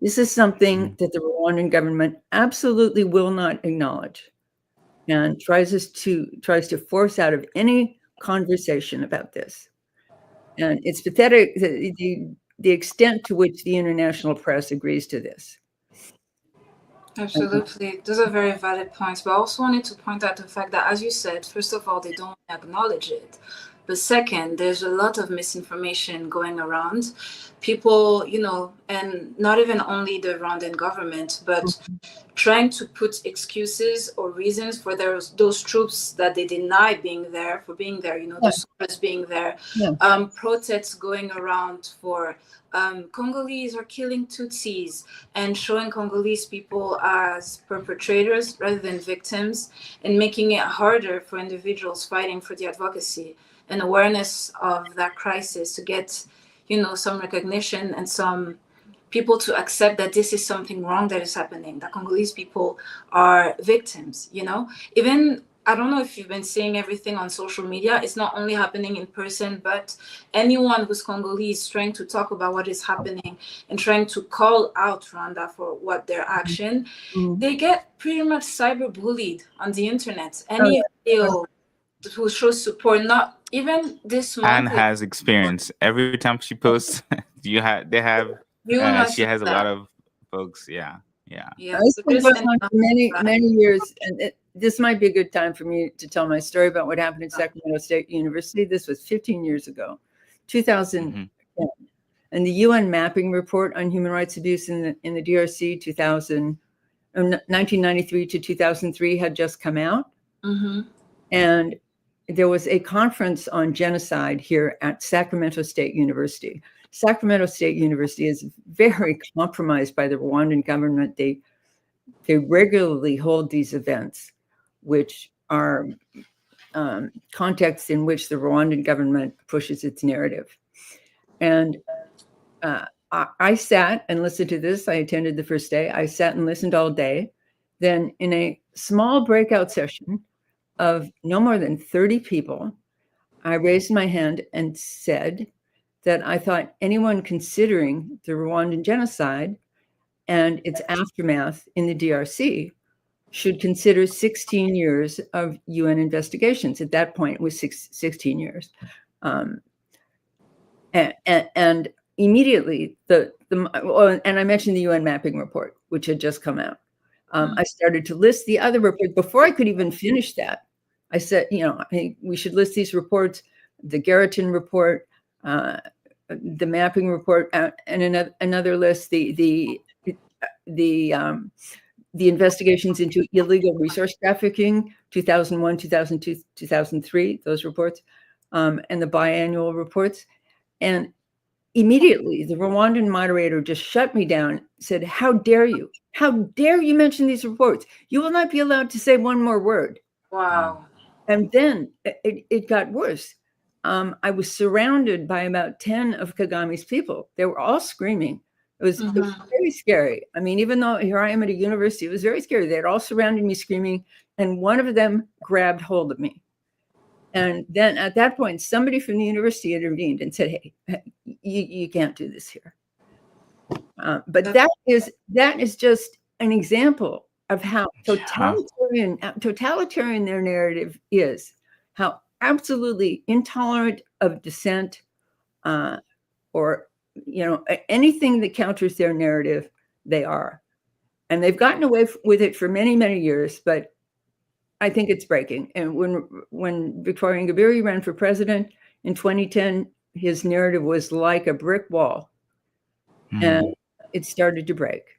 [SPEAKER 4] This is something that the Rwandan government absolutely will not acknowledge, and tries to force out of any conversation about this. And it's pathetic the extent to which the international press agrees to this.
[SPEAKER 1] Absolutely. Those are very valid points. But I also wanted to point out the fact that, as you said, first of all, they don't acknowledge it. But second, there's a lot of misinformation going around. People, and not even only the Rwandan government, but trying to put excuses or reasons for those troops that they deny being there, the soldiers being there, protests going around for Congolese are killing Tutsis, and showing Congolese people as perpetrators rather than victims, and making it harder for individuals fighting for the advocacy and awareness of that crisis to get, some recognition and some people to accept that this is something wrong that is happening, that Congolese people are victims, Even, I don't know if you've been seeing everything on social media. It's not only happening in person, but anyone who's Congolese trying to talk about what is happening and trying to call out Rwanda for what their action, they get pretty much cyberbullied on the internet. Any video who shows support, not even this month.
[SPEAKER 2] Anne has experience. Every time she posts, she has a lot of folks. Yeah.
[SPEAKER 4] This goes on for many years, and this might be a good time for me to tell my story about what happened at Sacramento State University. This was 15 years ago, 2010. And the UN mapping report on human rights abuse in the DRC 1993 to 2003 had just come out.
[SPEAKER 1] Mm-hmm.
[SPEAKER 4] And there was a conference on genocide here at Sacramento State University. Sacramento State University is very compromised by the Rwandan government. They regularly hold these events, which are contexts in which the Rwandan government pushes its narrative. And I sat and listened to this. I attended the first day. I sat and listened all day. Then in a small breakout session of no more than 30 people, I raised my hand and said that I thought anyone considering the Rwandan genocide and its aftermath in the DRC should consider 16 years of UN investigations. At that point, it was 16 years. And immediately, and I mentioned the UN mapping report, which had just come out. I started to list the other reports. Before I could even finish that, I said, I think we should list these reports, the Garrison report, the mapping report, and another list, the investigations into illegal resource trafficking, 2001, 2002, 2003, those reports, and the biannual reports. And immediately, the Rwandan moderator just shut me down, said, "How dare you? How dare you mention these reports? You will not be allowed to say one more word."
[SPEAKER 1] Wow.
[SPEAKER 4] And then it got worse. I was surrounded by about 10 of Kagame's people. They were all screaming. It was very scary. I mean, even though here I am at a university, it was very scary. They had all surrounded me screaming, and one of them grabbed hold of me. And then at that point, somebody from the university intervened and said, "Hey, you can't do this here." But that is just an example of how totalitarian their narrative is, how absolutely intolerant of dissent or anything that counters their narrative they are. And they've gotten away with it for many, many years, but I think it's breaking. And when Victoria Ingabire ran for president in 2010, his narrative was like a brick wall, and it started to break.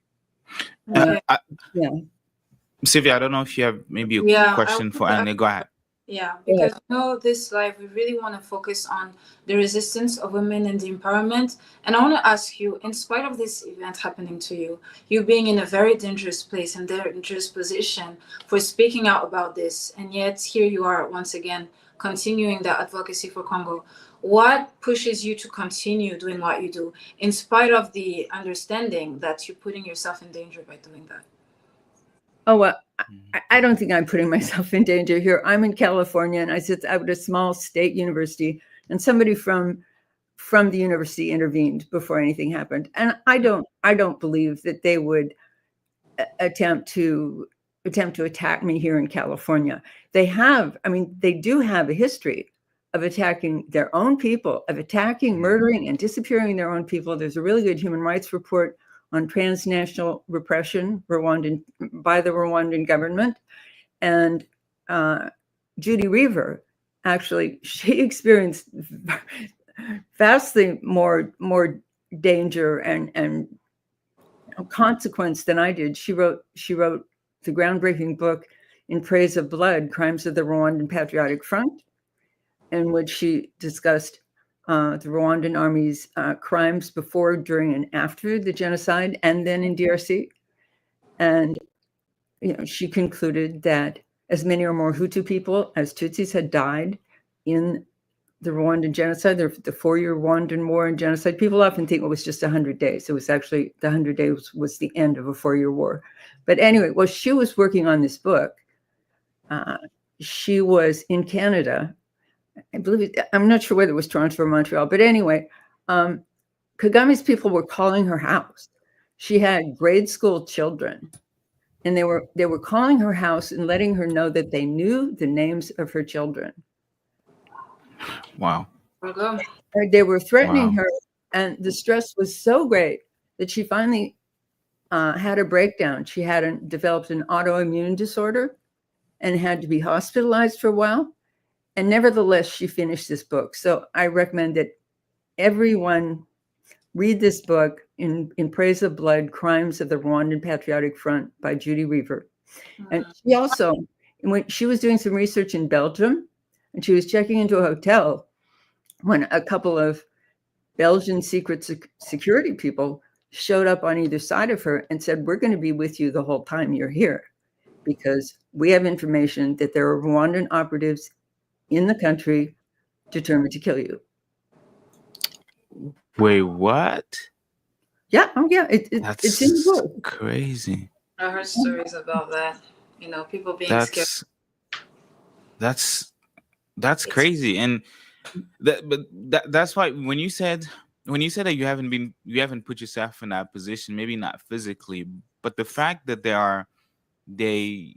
[SPEAKER 2] Sylvia, I don't know if you have maybe a question for Anne. Go ahead.
[SPEAKER 1] Yeah, because this live, we really want to focus on the resistance of women and the empowerment. And I want to ask you, in spite of this event happening to you, you being in a very dangerous place and dangerous position for speaking out about this, and yet here you are once again continuing the advocacy for Congo. What pushes you to continue doing what you do, in spite of the understanding that you're putting yourself in danger by doing that?
[SPEAKER 4] Oh, well, I don't think I'm putting myself in danger here. I'm in California, and I sit at a small state university, and somebody from the university intervened before anything happened. And I don't believe that they would attempt to attack me here in California. They do have a history of attacking their own people, of attacking, murdering, and disappearing their own people. There's a really good human rights report on transnational repression by the Rwandan government. And Judy Reaver, actually, she experienced vastly more danger and consequence than I did. She wrote the groundbreaking book In Praise of Blood, Crimes of the Rwandan Patriotic Front, in which she discussed the Rwandan army's crimes before, during, and after the genocide, and then in DRC. And she concluded that as many or more Hutu people as Tutsis had died in the Rwandan genocide, the 4-year Rwandan war and genocide. People often think it was just 100 days. It was actually, the 100 days was the end of a 4-year war. But anyway, while she was working on this book, she was in Canada. I believe I'm not sure whether it was Toronto or Montreal, but anyway, Kagame's people were calling her house. She had grade school children, and they were calling her house and letting her know that they knew the names of her children.
[SPEAKER 2] Wow.
[SPEAKER 4] They were threatening her, and the stress was so great that she finally had a breakdown. She had developed an autoimmune disorder and had to be hospitalized for a while. And nevertheless, she finished this book. So I recommend that everyone read this book, In Praise of Blood, Crimes of the Rwandan Patriotic Front by Judy Reaver. And she also, when she was doing some research in Belgium, and she was checking into a hotel when a couple of Belgian secret security people showed up on either side of her and said, we're going to be with you the whole time you're here, because we have information that there are Rwandan operatives in the country determined to kill you.
[SPEAKER 2] Wait, what?
[SPEAKER 4] Yeah, oh yeah, it's in the
[SPEAKER 2] That's
[SPEAKER 4] book.
[SPEAKER 2] crazy.
[SPEAKER 1] I heard stories about that. People being scared.
[SPEAKER 2] That's crazy. And that's why when you said that you haven't put yourself in that position, maybe not physically, but the fact that they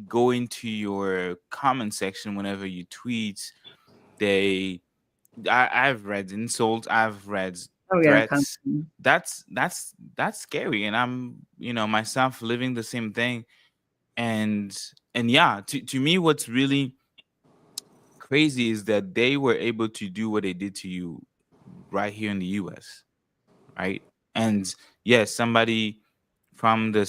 [SPEAKER 2] go into your comment section whenever you tweet, I've read insults, I've read threats. That's scary. And I'm, myself living the same thing. And yeah, to me, what's really crazy is that they were able to do what they did to you right here in the US, right? And yes, somebody from the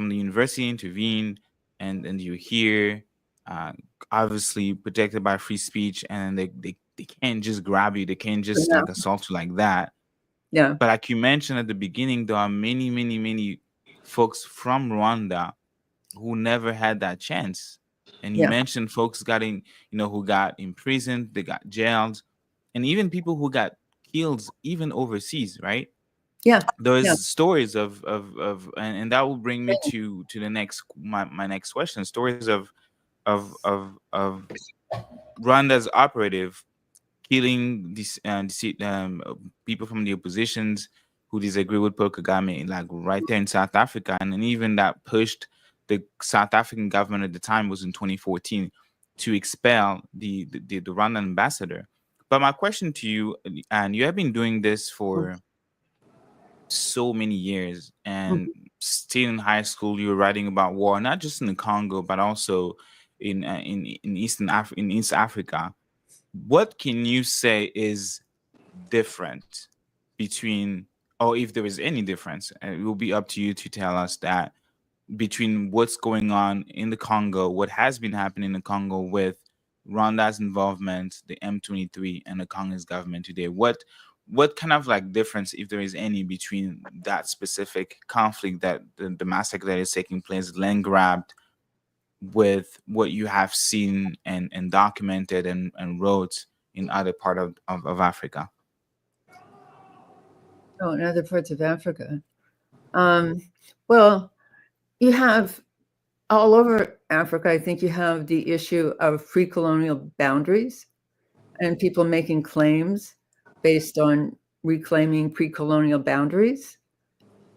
[SPEAKER 2] university intervened, and you're here, uh, obviously protected by free speech, and they can't just grab you, they can't just like assault you like that.
[SPEAKER 4] Yeah.
[SPEAKER 2] But like you mentioned at the beginning, there are many, many, many folks from Rwanda who never had that chance. And you mentioned folks who got imprisoned, they got jailed, and even people who got killed even overseas, right?
[SPEAKER 4] Yeah.
[SPEAKER 2] There's stories of and that will bring me to the next my next question. Stories of Rwanda's operative killing these people from the oppositions who disagree with Paul Kagame, like right there in South Africa, and then even that pushed the South African government at the time was in 2014 to expel the Rwandan ambassador. But my question to you, and you have been doing this for so many years, and still in high school, you were writing about war, not just in the Congo, but also in East Africa. What can you say is different between, or if there is any difference, and it will be up to you to tell us that, between what's going on in the Congo, what has been happening in the Congo with Rwanda's involvement, the M23, and the Congolese government today? What kind of like difference, if there is any, between that specific conflict, that the massacre that is taking place, land grabbed, with what you have seen and documented and wrote in other part of Africa?
[SPEAKER 4] Oh, in other parts of Africa. Well, you have all over Africa, I think you have the issue of pre-colonial boundaries and people making claims based on reclaiming pre-colonial boundaries.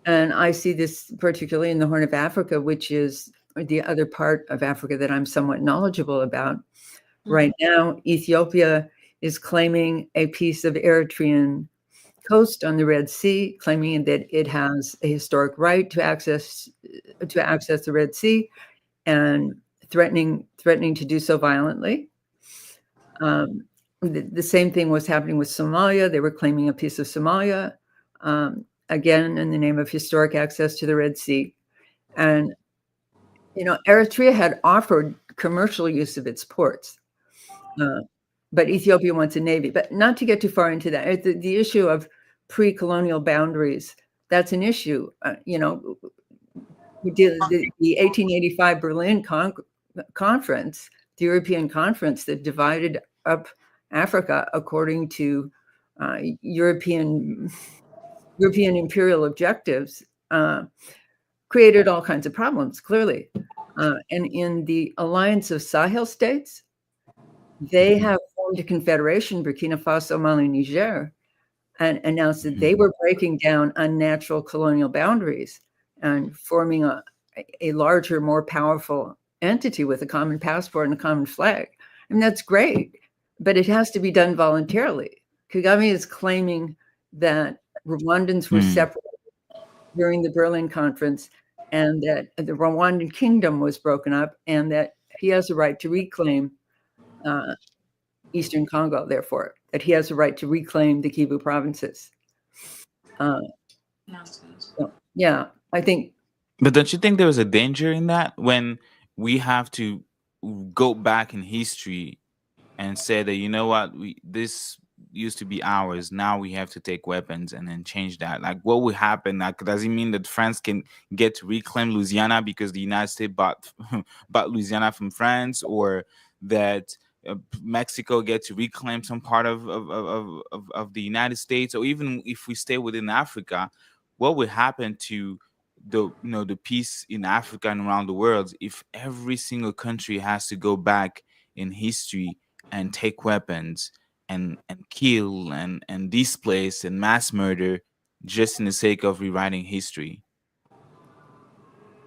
[SPEAKER 4] And I see this particularly in the Horn of Africa, which is the other part of Africa that I'm somewhat knowledgeable about. Right now, Ethiopia is claiming a piece of Eritrean coast on the Red Sea, claiming that it has a historic right to access the Red Sea, and threatening to do so violently. The same thing was happening with Somalia. They were claiming a piece of Somalia, again, in the name of historic access to the Red Sea. And, Eritrea had offered commercial use of its ports, but Ethiopia wants a navy. But not to get too far into that, the issue of pre-colonial boundaries, that's an issue. We did the 1885 Berlin Conference, the European conference that divided up Africa according to European imperial objectives, created all kinds of problems, clearly. And in the Alliance of Sahel states, they have formed a confederation, Burkina Faso, Mali, Niger, and announced that they were breaking down unnatural colonial boundaries and forming a larger, more powerful entity with a common passport and a common flag. And that's great, but it has to be done voluntarily. Kagame is claiming that Rwandans were separated during the Berlin Conference, and that the Rwandan kingdom was broken up, and that he has a right to reclaim Eastern Congo, therefore, that he has a right to reclaim the Kivu provinces.
[SPEAKER 1] Nonsense.
[SPEAKER 4] So, yeah, I think.
[SPEAKER 2] But don't you think there was a danger in that when we have to go back in history and say that, you know what, this used to be ours, now we have to take weapons and then change that? Like, what would happen? Like, does it mean that France can get to reclaim Louisiana because the United States bought bought Louisiana from France, or that Mexico get to reclaim some part of the United States? Or even if we stay within Africa, what would happen to the peace in Africa and around the world if every single country has to go back in history and take weapons and kill and displace and mass murder just in the sake of rewriting history?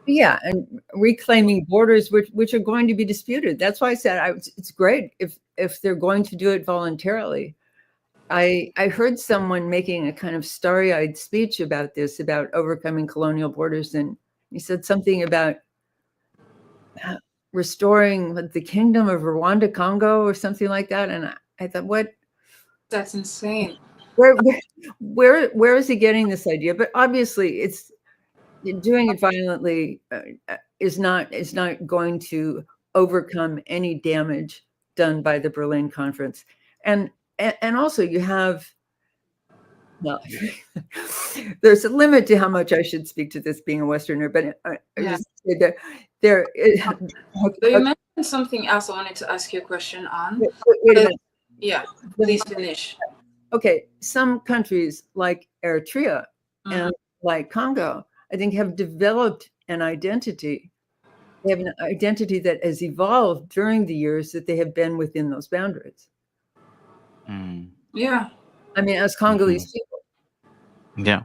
[SPEAKER 4] Yeah, and reclaiming borders which are going to be disputed. That's why I said it's great if they're going to do it voluntarily. I heard someone making a kind of starry-eyed speech about this, about overcoming colonial borders, and he said something about restoring the kingdom of Rwanda, Congo, or something like that. And I thought, what?
[SPEAKER 1] That's insane.
[SPEAKER 4] Where is he getting this idea? But obviously, it's doing it violently is not going to overcome any damage done by the Berlin Conference. And also you have, well, there's a limit to how much I should speak to this being a Westerner, but I just say that there.
[SPEAKER 1] So you mentioned something else I wanted to ask you a question on.
[SPEAKER 4] Wait a minute.
[SPEAKER 1] Yeah, please finish.
[SPEAKER 4] Okay, some countries like Eritrea and like Congo, I think, have developed an identity. They have an identity that has evolved during the years that they have been within those boundaries.
[SPEAKER 1] Yeah.
[SPEAKER 4] I mean, as Congolese people.
[SPEAKER 2] Yeah.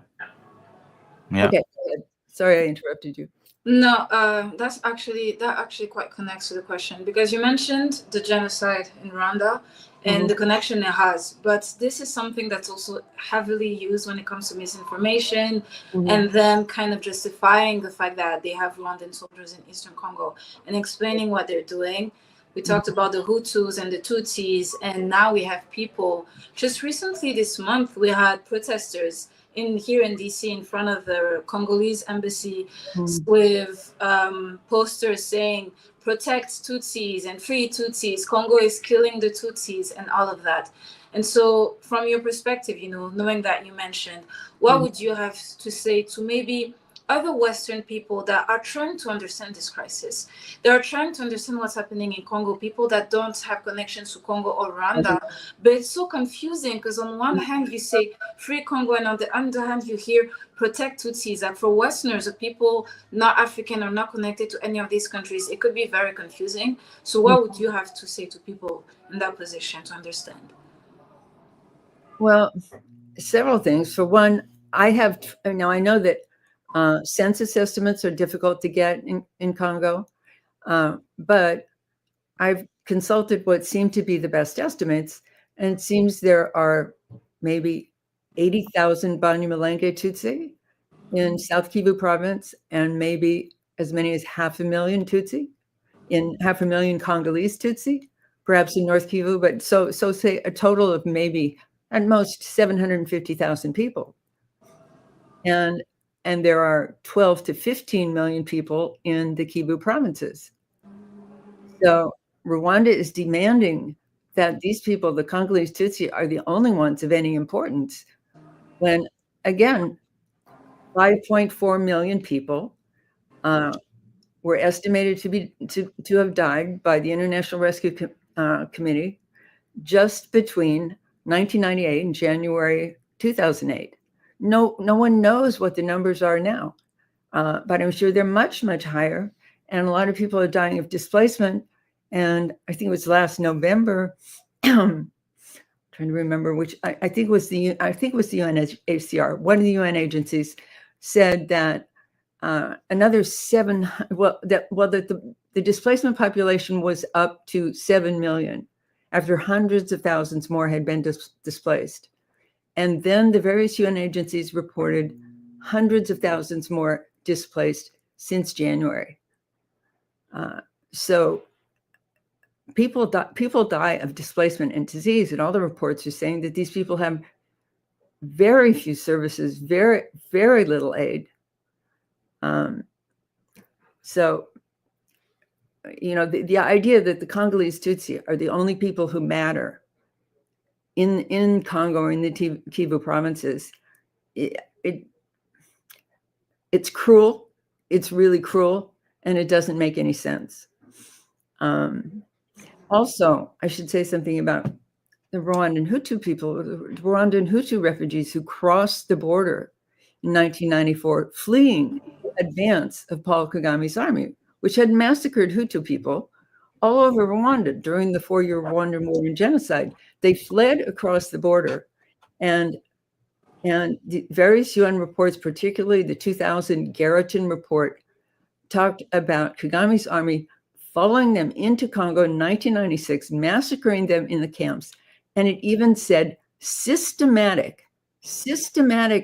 [SPEAKER 2] Yeah.
[SPEAKER 4] Okay, go ahead. Sorry, I interrupted you.
[SPEAKER 1] No, that actually quite connects to the question, because you mentioned the genocide in Rwanda and the connection it has, but this is something that's also heavily used when it comes to misinformation and them kind of justifying the fact that they have Rwandan soldiers in Eastern Congo and explaining what they're doing. We talked about the Hutus and the Tutsis, and now we have people. Just recently this month, we had protesters here in DC in front of the Congolese embassy with posters saying protect Tutsis and free Tutsis, Congo is killing the Tutsis, and all of that. And so from your perspective, knowing that you mentioned, what would you have to say to maybe other Western people that are trying to understand this crisis? They are trying to understand what's happening in Congo, people that don't have connections to Congo or Rwanda. But it's so confusing because on one hand you say free Congo, and on the other hand you hear protect Tutsis. Like, for Westerners or people not African or not connected to any of these countries, it could be very confusing. So what would you have to say to people in that position to understand?
[SPEAKER 4] Well, several things. For one, I know that census estimates are difficult to get in Congo, but I've consulted what seem to be the best estimates, and it seems there are maybe 80,000 Banyamulenge Tutsi in South Kivu province, and maybe as many as 500,000 Tutsi, in 500,000 Congolese Tutsi, perhaps in North Kivu, but so say a total of maybe at most 750,000 people. And there are 12 to 15 million people in the Kivu provinces. So Rwanda is demanding that these people, the Congolese Tutsi, are the only ones of any importance, when, again, 5.4 million people were estimated to have died by the International Rescue Committee just between 1998 and January 2008. No one knows what the numbers are now, but I'm sure they're much, much higher. And a lot of people are dying of displacement. And I think it was last November, trying to remember which, I think it was the UNHCR, one of the UN agencies, said that another the displacement population was up to 7 million after hundreds of thousands more had been displaced. And then the various UN agencies reported hundreds of thousands more displaced since January. So people die of displacement and disease, and all the reports are saying that these people have very few services, very, very little aid. So, the idea that the Congolese Tutsi are the only people who matter in Congo or in the Kivu provinces, it's cruel. It's really cruel, and it doesn't make any sense. Also, I should say something about the Rwandan Hutu people, the Rwandan Hutu refugees who crossed the border in 1994, fleeing the advance of Paul Kagame's army, which had massacred Hutu people all over Rwanda during the 4-year Rwandan war and genocide. They fled across the border, and the various UN reports, particularly the 2000 Garrison report, talked about Kagame's army following them into Congo in 1996, massacring them in the camps. And it even said systematic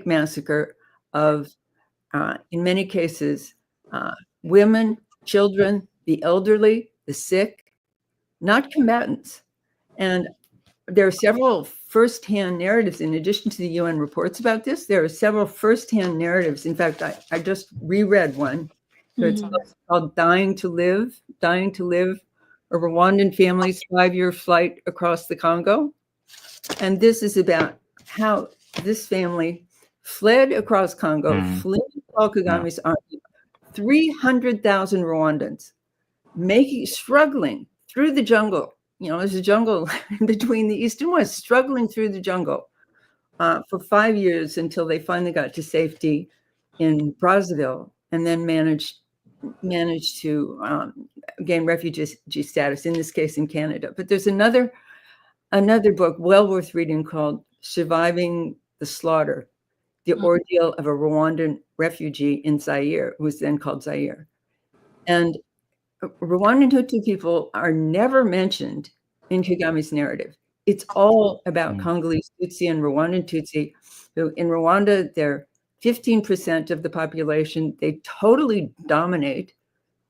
[SPEAKER 4] massacre of, in many cases, women, children, the elderly, the sick, not combatants. And there are several firsthand narratives, in addition to the UN reports about this. There are several firsthand narratives. In fact, I just reread one. So it's called Dying to Live, a Rwandan family's 5-year flight across the Congo. And this is about how this family fled across Congo, fleeing Paul Kagame's army, 300,000 Rwandans, struggling through the jungle. There's a jungle between the East and West, struggling through the jungle for 5 years until they finally got to safety in Brazzaville, and then managed to gain refugee status, in this case in Canada. But there's another book well worth reading called Surviving the Slaughter, the ordeal of a Rwandan refugee in Zaire, who was then called Zaire. And Rwandan Hutu people are never mentioned in Kagame's narrative. It's all about Congolese Tutsi and Rwandan Tutsi, who in Rwanda, they're 15% of the population. They totally dominate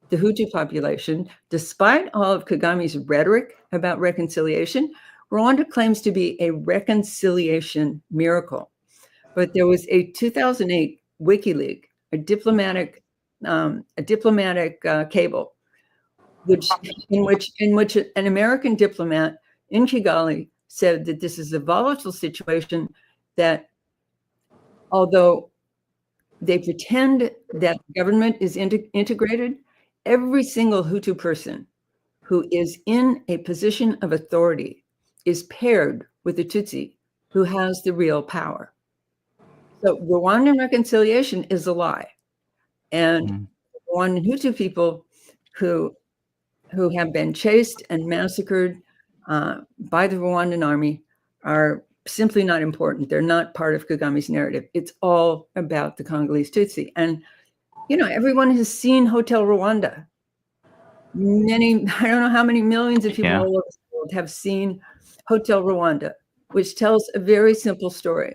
[SPEAKER 4] the Hutu population. Despite all of Kagame's rhetoric about reconciliation, Rwanda claims to be a reconciliation miracle. But there was a 2008 WikiLeaks, a diplomatic cable, in which an American diplomat in Kigali said that this is a volatile situation, that although they pretend that government is integrated, every single Hutu person who is in a position of authority is paired with a Tutsi who has the real power. So Rwandan reconciliation is a lie. And Rwandan Hutu people who have been chased and massacred by the Rwandan army are simply not important. They're not part of Kagame's narrative. It's all about the Congolese Tutsi. And, everyone has seen Hotel Rwanda. I don't know how many millions of people all over the world have seen Hotel Rwanda, which tells a very simple story.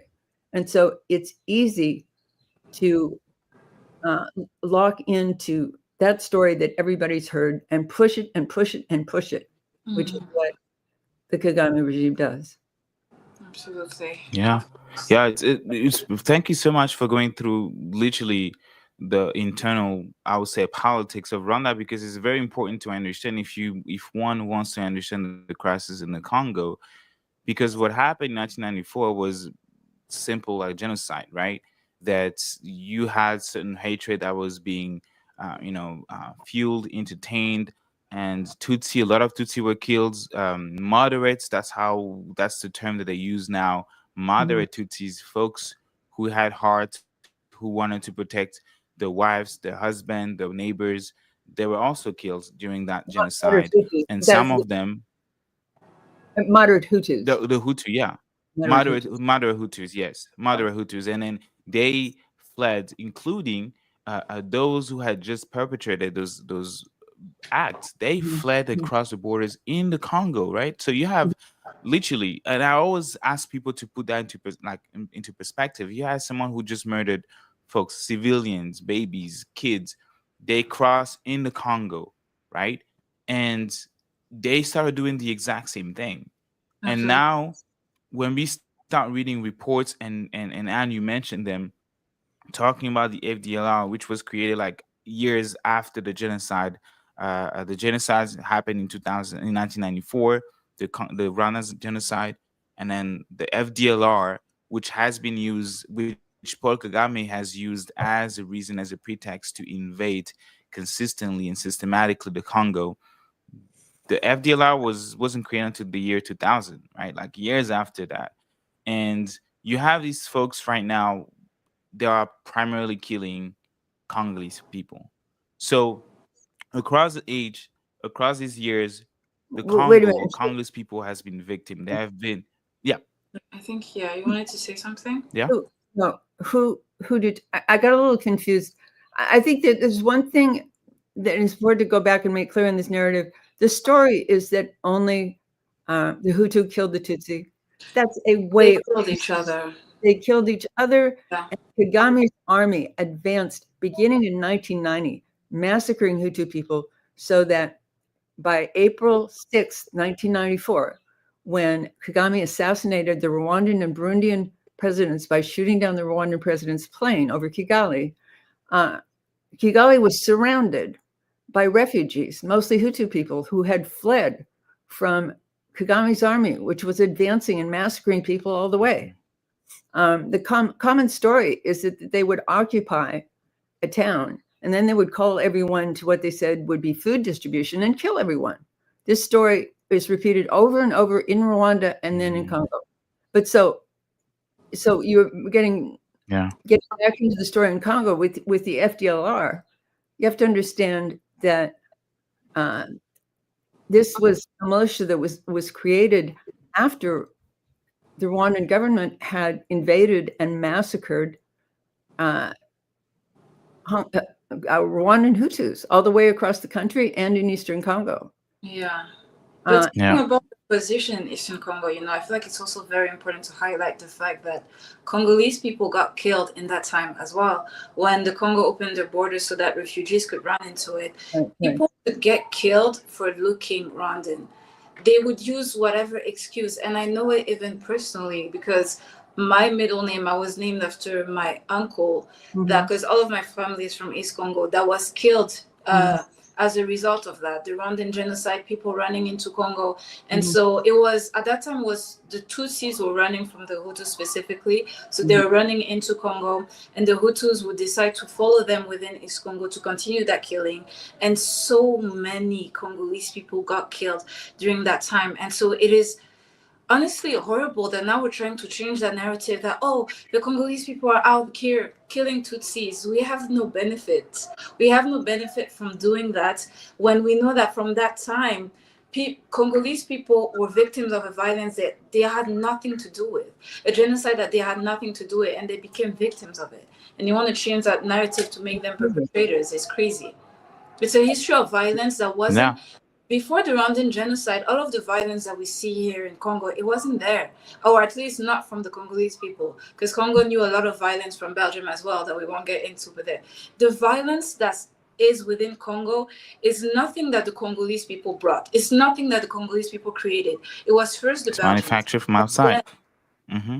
[SPEAKER 4] And so it's easy to lock into that story that everybody's heard and push it and push it and push it, which is what the Kagame regime does.
[SPEAKER 1] Absolutely.
[SPEAKER 2] Yeah. It's thank you so much for going through literally the internal, I would say, politics of Rwanda, because it's very important to understand if one wants to understand the crisis in the Congo, because what happened in 1994 was simple like genocide, right? That you had certain hatred that was being fueled, entertained, and a lot of Tutsi were killed. Moderates, that's the term that they use now. Moderate Tutsis, folks who had heart, who wanted to protect their wives, their husband, their neighbors, they were also killed during that genocide. And some of them,
[SPEAKER 4] moderate Hutus,
[SPEAKER 2] the Hutu, yeah, moderate Hutus, yes, moderate Hutus, and then they fled, including those who had just perpetrated those acts. They fled across the borders in the Congo, right? So you have literally, and I always ask people to put that into perspective. You have someone who just murdered folks, civilians, babies, kids. They cross in the Congo, right? And they started doing the exact same thing. And now when we start reading reports, and Anne, you mentioned them, talking about the FDLR, which was created like years after the genocide. The genocide happened in 2000, in 1994, the Rwanda genocide, and then the FDLR, which has been used, which Paul Kagame has used as a reason, as a pretext to invade consistently and systematically the Congo. The FDLR wasn't created until the year 2000, right? Like years after that. And you have these folks right now, they are primarily killing Congolese people. So across the age, across these years, the
[SPEAKER 4] Wait a
[SPEAKER 2] Congo or
[SPEAKER 4] minute.
[SPEAKER 2] Congolese people has been victim. They have been, yeah,
[SPEAKER 1] I think, yeah, you wanted to say something?
[SPEAKER 2] yeah.
[SPEAKER 4] Who, no, who did? I got a little confused. I think that there's one thing that is important to go back and make clear in this narrative. The story is that only the Hutu killed the Tutsi. That's a
[SPEAKER 1] They
[SPEAKER 4] way
[SPEAKER 1] killed each other.
[SPEAKER 4] they killed each other.
[SPEAKER 1] Yeah.
[SPEAKER 4] And Kagame's army advanced beginning in 1990, massacring Hutu people, so that by April 6, 1994, when Kagame assassinated the Rwandan and Burundian presidents by shooting down the Rwandan president's plane over Kigali, Kigali was surrounded by refugees, mostly Hutu people who had fled from Kagame's army, which was advancing and massacring people all the way. The common story is that they would occupy a town, and then they would call everyone to what they said would be food distribution and kill everyone. This story is repeated over and over in Rwanda and then in Congo. But so you're getting back into the story in Congo with the FDLR. You have to understand that this was a militia that was created after the Rwandan government had invaded and massacred Rwandan Hutus all the way across the country and in Eastern Congo.
[SPEAKER 1] Yeah. But talking about the position in Eastern Congo, I feel like it's also very important to highlight the fact that Congolese people got killed in that time as well. When the Congo opened their borders so that refugees could run into it, people could get killed for looking Rwandan. They would use whatever excuse. And I know it even personally because my middle name, I was named after my uncle, that because all of my family is from East Congo, that was killed as a result of that, the Rwandan genocide, people running into Congo. And so it was, at that time, was the Tutsis were running from the Hutus specifically. So they were running into Congo, and the Hutus would decide to follow them within East Congo to continue that killing. And so many Congolese people got killed during that time. And so it is honestly horrible that now we're trying to change that narrative that, oh, the Congolese people are out here killing Tutsis. We have no benefit. We have no benefit from doing that when we know that from that time, Congolese people were victims of a violence that they had nothing to do with, a genocide that they had nothing to do with, and they became victims of it. And you want to change that narrative to make them perpetrators. It's crazy. It's a history of violence that wasn't... Before the Rwandan genocide, all of the violence that we see here in Congo, it wasn't there, or at least not from the Congolese people, because Congo knew a lot of violence from Belgium as well that we won't get into. But the violence that is within Congo is nothing that the Congolese people brought. It's nothing that the Congolese people created. It was first the Belgians.
[SPEAKER 2] Manufactured from outside.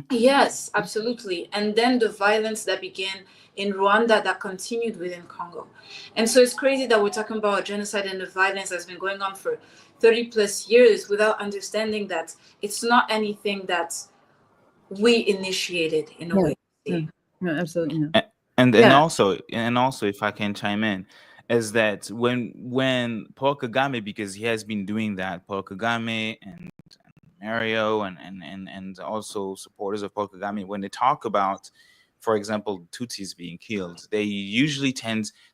[SPEAKER 1] Yes, absolutely. And then the violence that began in Rwanda that continued within Congo. And so it's crazy that we're talking about a genocide and the violence that's been going on for 30 plus years without understanding that it's not anything that we initiated in a way.
[SPEAKER 4] No, absolutely not.
[SPEAKER 2] And also, if I can chime in, is that when Paul Kagame, because he has been doing that, Paul Kagame and Mario and also supporters of Paul Kagame, when they talk about, for example, Tutsis being killed, they usually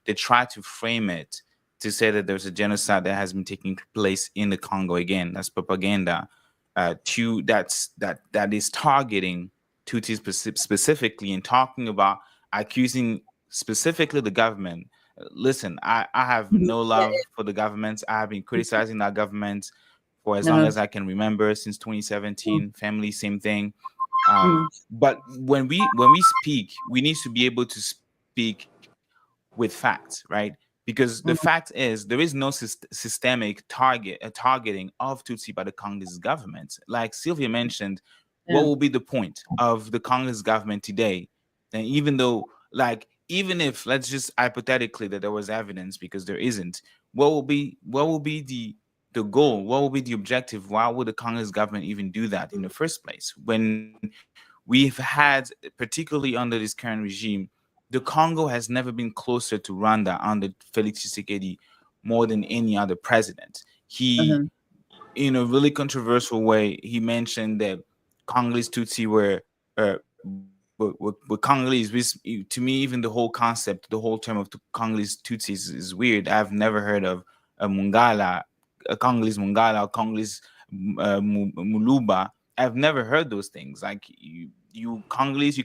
[SPEAKER 2] they try to frame it to say that there's a genocide that has been taking place in the Congo. Again, that's propaganda. That is targeting Tutsis specifically and talking about accusing specifically the government. Listen, I have no love for the government. I have been criticizing that government for as long as I can remember, since 2017. Family, same thing. But when we speak, we need to be able to speak with facts, right? Because the fact is, there is no systemic targeting of Tutsi by the Congolese government. Like Sylvia mentioned, what will be the point of the Congolese government today? And even though, like, even if, let's just hypothetically that there was evidence, because there isn't, what will be the goal? What will be the objective? Why would the Congolese government even do that in the first place? When we've had, particularly under this current regime, the Congo has never been closer to Rwanda under Felix Tshisekedi more than any other president. He, in a really controversial way, he mentioned that Congolese Tutsi were Congolese. To me, even the whole concept, the whole term of Congolese Tutsis is weird. I've never heard of a Mungala, a Congolese Mungala, a Congolese Muluba. I've never heard those things. Like you Congolese,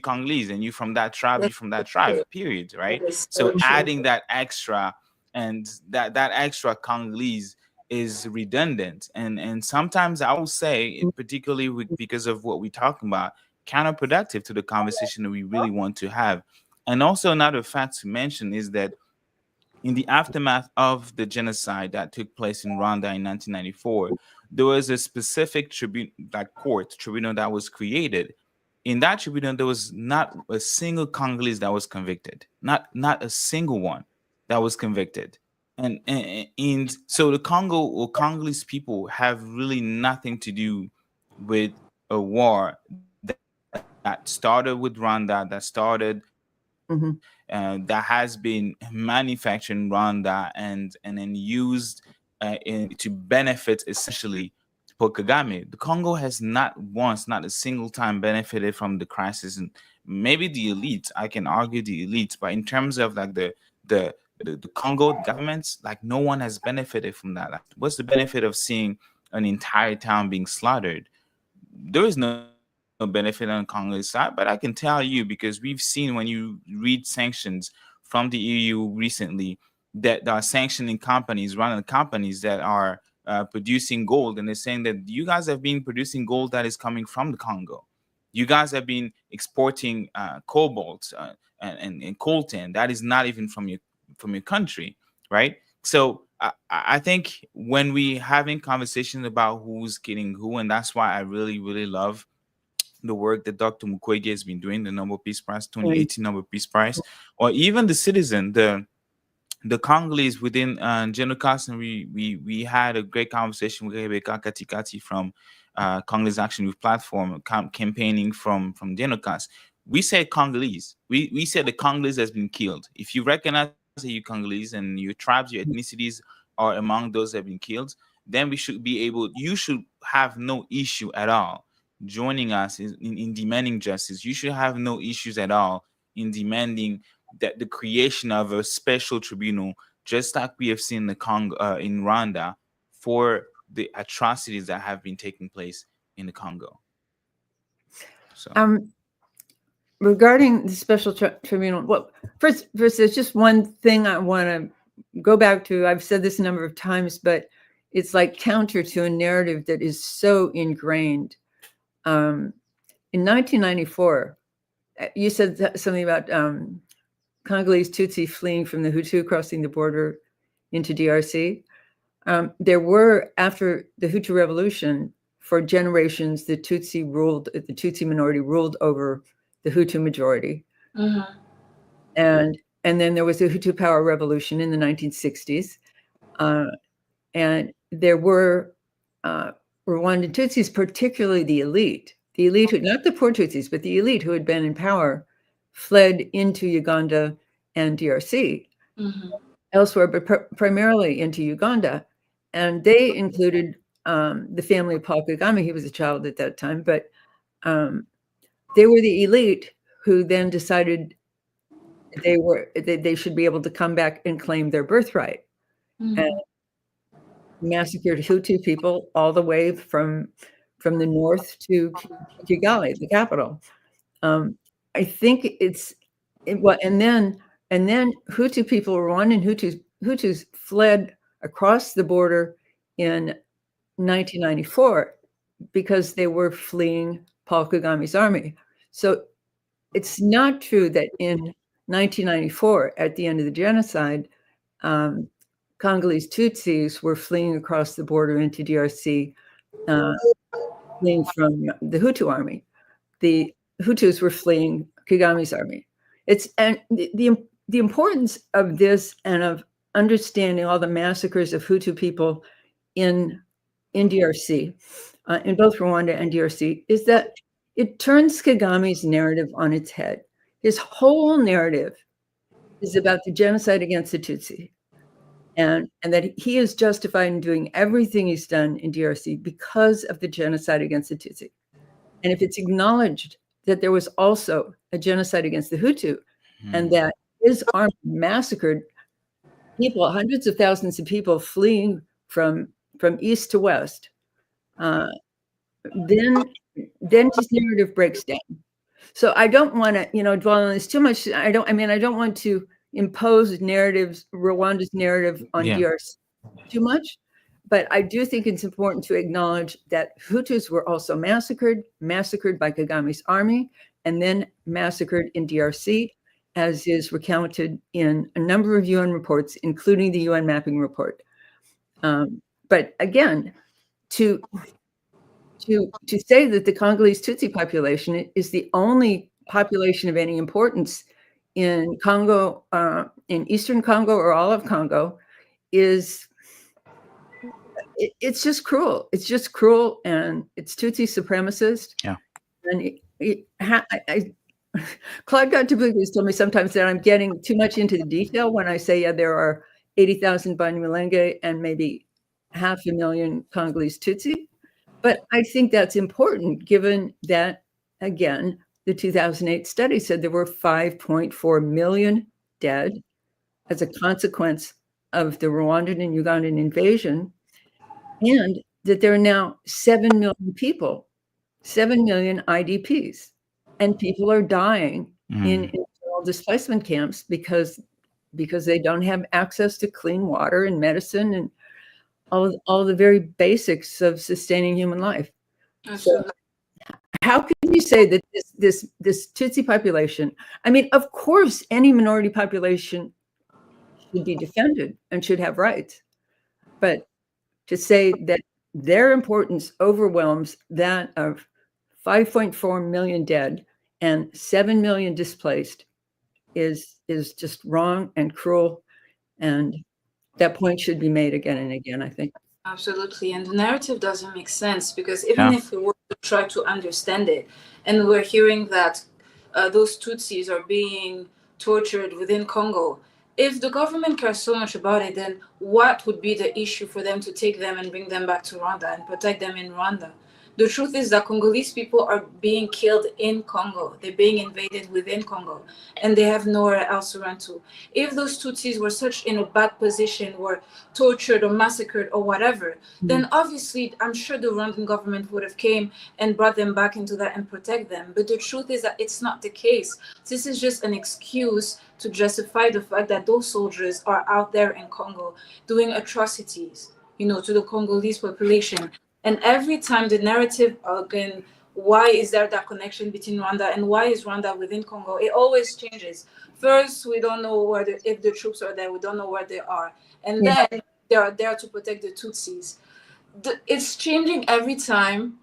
[SPEAKER 2] and you from that tribe, you
[SPEAKER 1] That's
[SPEAKER 2] from that
[SPEAKER 1] so
[SPEAKER 2] tribe.
[SPEAKER 1] true.
[SPEAKER 2] Period.
[SPEAKER 1] That
[SPEAKER 2] Right.
[SPEAKER 1] is
[SPEAKER 2] So
[SPEAKER 1] so true.
[SPEAKER 2] adding that extra, and that extra Congolese is redundant, and sometimes I will say, particularly because of what we're talking about, counterproductive to the conversation that we really want to have. And also another fact to mention is that in the aftermath of the genocide that took place in Rwanda in 1994, there was a specific tribunal that was created. In that tribunal, there was not a single Congolese that was convicted, not a single one that was convicted. And so the Congo or Congolese people have really nothing to do with a war that started with Rwanda, that has been manufactured in Rwanda and then used to benefit essentially Paul Kagame. The Congo has not once, not a single time benefited from the crisis, and maybe the elites. I can argue the elites, but in terms of like the the Congo governments, like no one has benefited from that. Like, what's the benefit of seeing an entire town being slaughtered? There is no benefit on Congolese side, but I can tell you, because we've seen when you read sanctions from the EU recently, that are sanctioning companies, running companies that are producing gold, and they're saying that you guys have been producing gold that is coming from the Congo. You guys have been exporting cobalt and coltan that is not even from your country, right? So I think when we having conversations about who's getting who, and that's why I really really love the work that Dr. Mukwege has been doing, the Nobel Peace Prize, 2018 Nobel Peace Prize, or even the citizen, the Congolese within Genocast, and we had a great conversation with Rebecca Katikati from Congolese Action Youth Platform, campaigning from Genocast. We said Congolese. We said the Congolese has been killed. If you recognize that you Congolese and your tribes, your ethnicities are among those that have been killed, then we should be able. You should have no issue at all joining us in demanding justice. You should have no issues at all in demanding that the creation of a special tribunal, just like we have seen in the Congo, in Rwanda, for the atrocities that have been taking place in the Congo. So,
[SPEAKER 4] regarding the special tribunal, well, first, there's just one thing I want to go back to. I've said this a number of times, but it's like counter to a narrative that is so ingrained. In 1994, you said something about Congolese Tutsi fleeing from the Hutu, crossing the border into DRC. There were, after the Hutu revolution, for generations, the Tutsi minority ruled over the Hutu majority. And then there was the Hutu power revolution in the 1960s. And there were Rwandan Tutsis, particularly the elite who, not the poor Tutsis, but the elite who had been in power, fled into Uganda and DRC, elsewhere, but primarily into Uganda. And they included the family of Paul Kagame. He was a child at that time, but they were the elite who then decided they should be able to come back and claim their birthright. And massacred Hutu people all the way from the north to Kigali, the capital. I think and then Hutu people, Rwandan Hutus fled across the border in 1994 because they were fleeing Paul Kagame's army. So it's not true that in 1994, at the end of the genocide, Congolese Tutsis were fleeing across the border into DRC, fleeing from the Hutu army. the Hutus were fleeing Kagame's army. It's and the importance of this and of understanding all the massacres of Hutu people in DRC, in both Rwanda and DRC, is that it turns Kagame's narrative on its head. His whole narrative is about the genocide against the Tutsi, and that he is justified in doing everything he's done in DRC because of the genocide against the Tutsi. And if it's acknowledged that there was also a genocide against the Hutu, and that his army massacred people, hundreds of thousands of people fleeing from east to west, then his narrative breaks down. So I don't want to, dwell on this too much. I don't want to impose Rwanda's narrative on DRC too much, but I do think it's important to acknowledge that Hutus were also massacred by Kagame's army, and then massacred in DRC, as is recounted in a number of UN reports, including the UN mapping report. But again, to say that the Congolese Tutsi population is the only population of any importance in Congo, in Eastern Congo or all of Congo, it's just cruel. It's just cruel, and it's Tutsi supremacist.
[SPEAKER 2] Yeah.
[SPEAKER 4] And Claude Gatabouc has told me sometimes that I'm getting too much into the detail when I say, there are 80,000 Banyamulenge and maybe 500,000 Congolese Tutsi. But I think that's important, given that, again, the 2008 study said there were 5.4 million dead as a consequence of the Rwandan and Ugandan invasion, and that there are now 7 million people, 7 million IDPs, and people are dying in internal displacement camps because they don't have access to clean water and medicine and all the very basics of sustaining human life. So how can you say that this Tutsi population, of course, any minority population should be defended and should have rights, but to say that their importance overwhelms that of 5.4 million dead and 7 million displaced is just wrong and cruel, and that point should be made again and again, I think.
[SPEAKER 1] Absolutely. And the narrative doesn't make sense, because even if we were to try to understand it, and we're hearing that those Tutsis are being tortured within Congo, if the government cares so much about it, then what would be the issue for them to take them and bring them back to Rwanda and protect them in Rwanda? The truth is that Congolese people are being killed in Congo. They're being invaded within Congo, and they have nowhere else to run to. If those Tutsis were such in a bad position, were tortured or massacred or whatever, then obviously I'm sure the Rwandan government would have came and brought them back into that and protect them. But the truth is that it's not the case. This is just an excuse to justify the fact that those soldiers are out there in Congo doing atrocities, to the Congolese population. And every time the narrative, again, why is there that connection between Rwanda and why is Rwanda within Congo? It always changes. First, we don't know if the troops are there, we don't know where they are. And then they are there to protect the Tutsis. It's changing every time.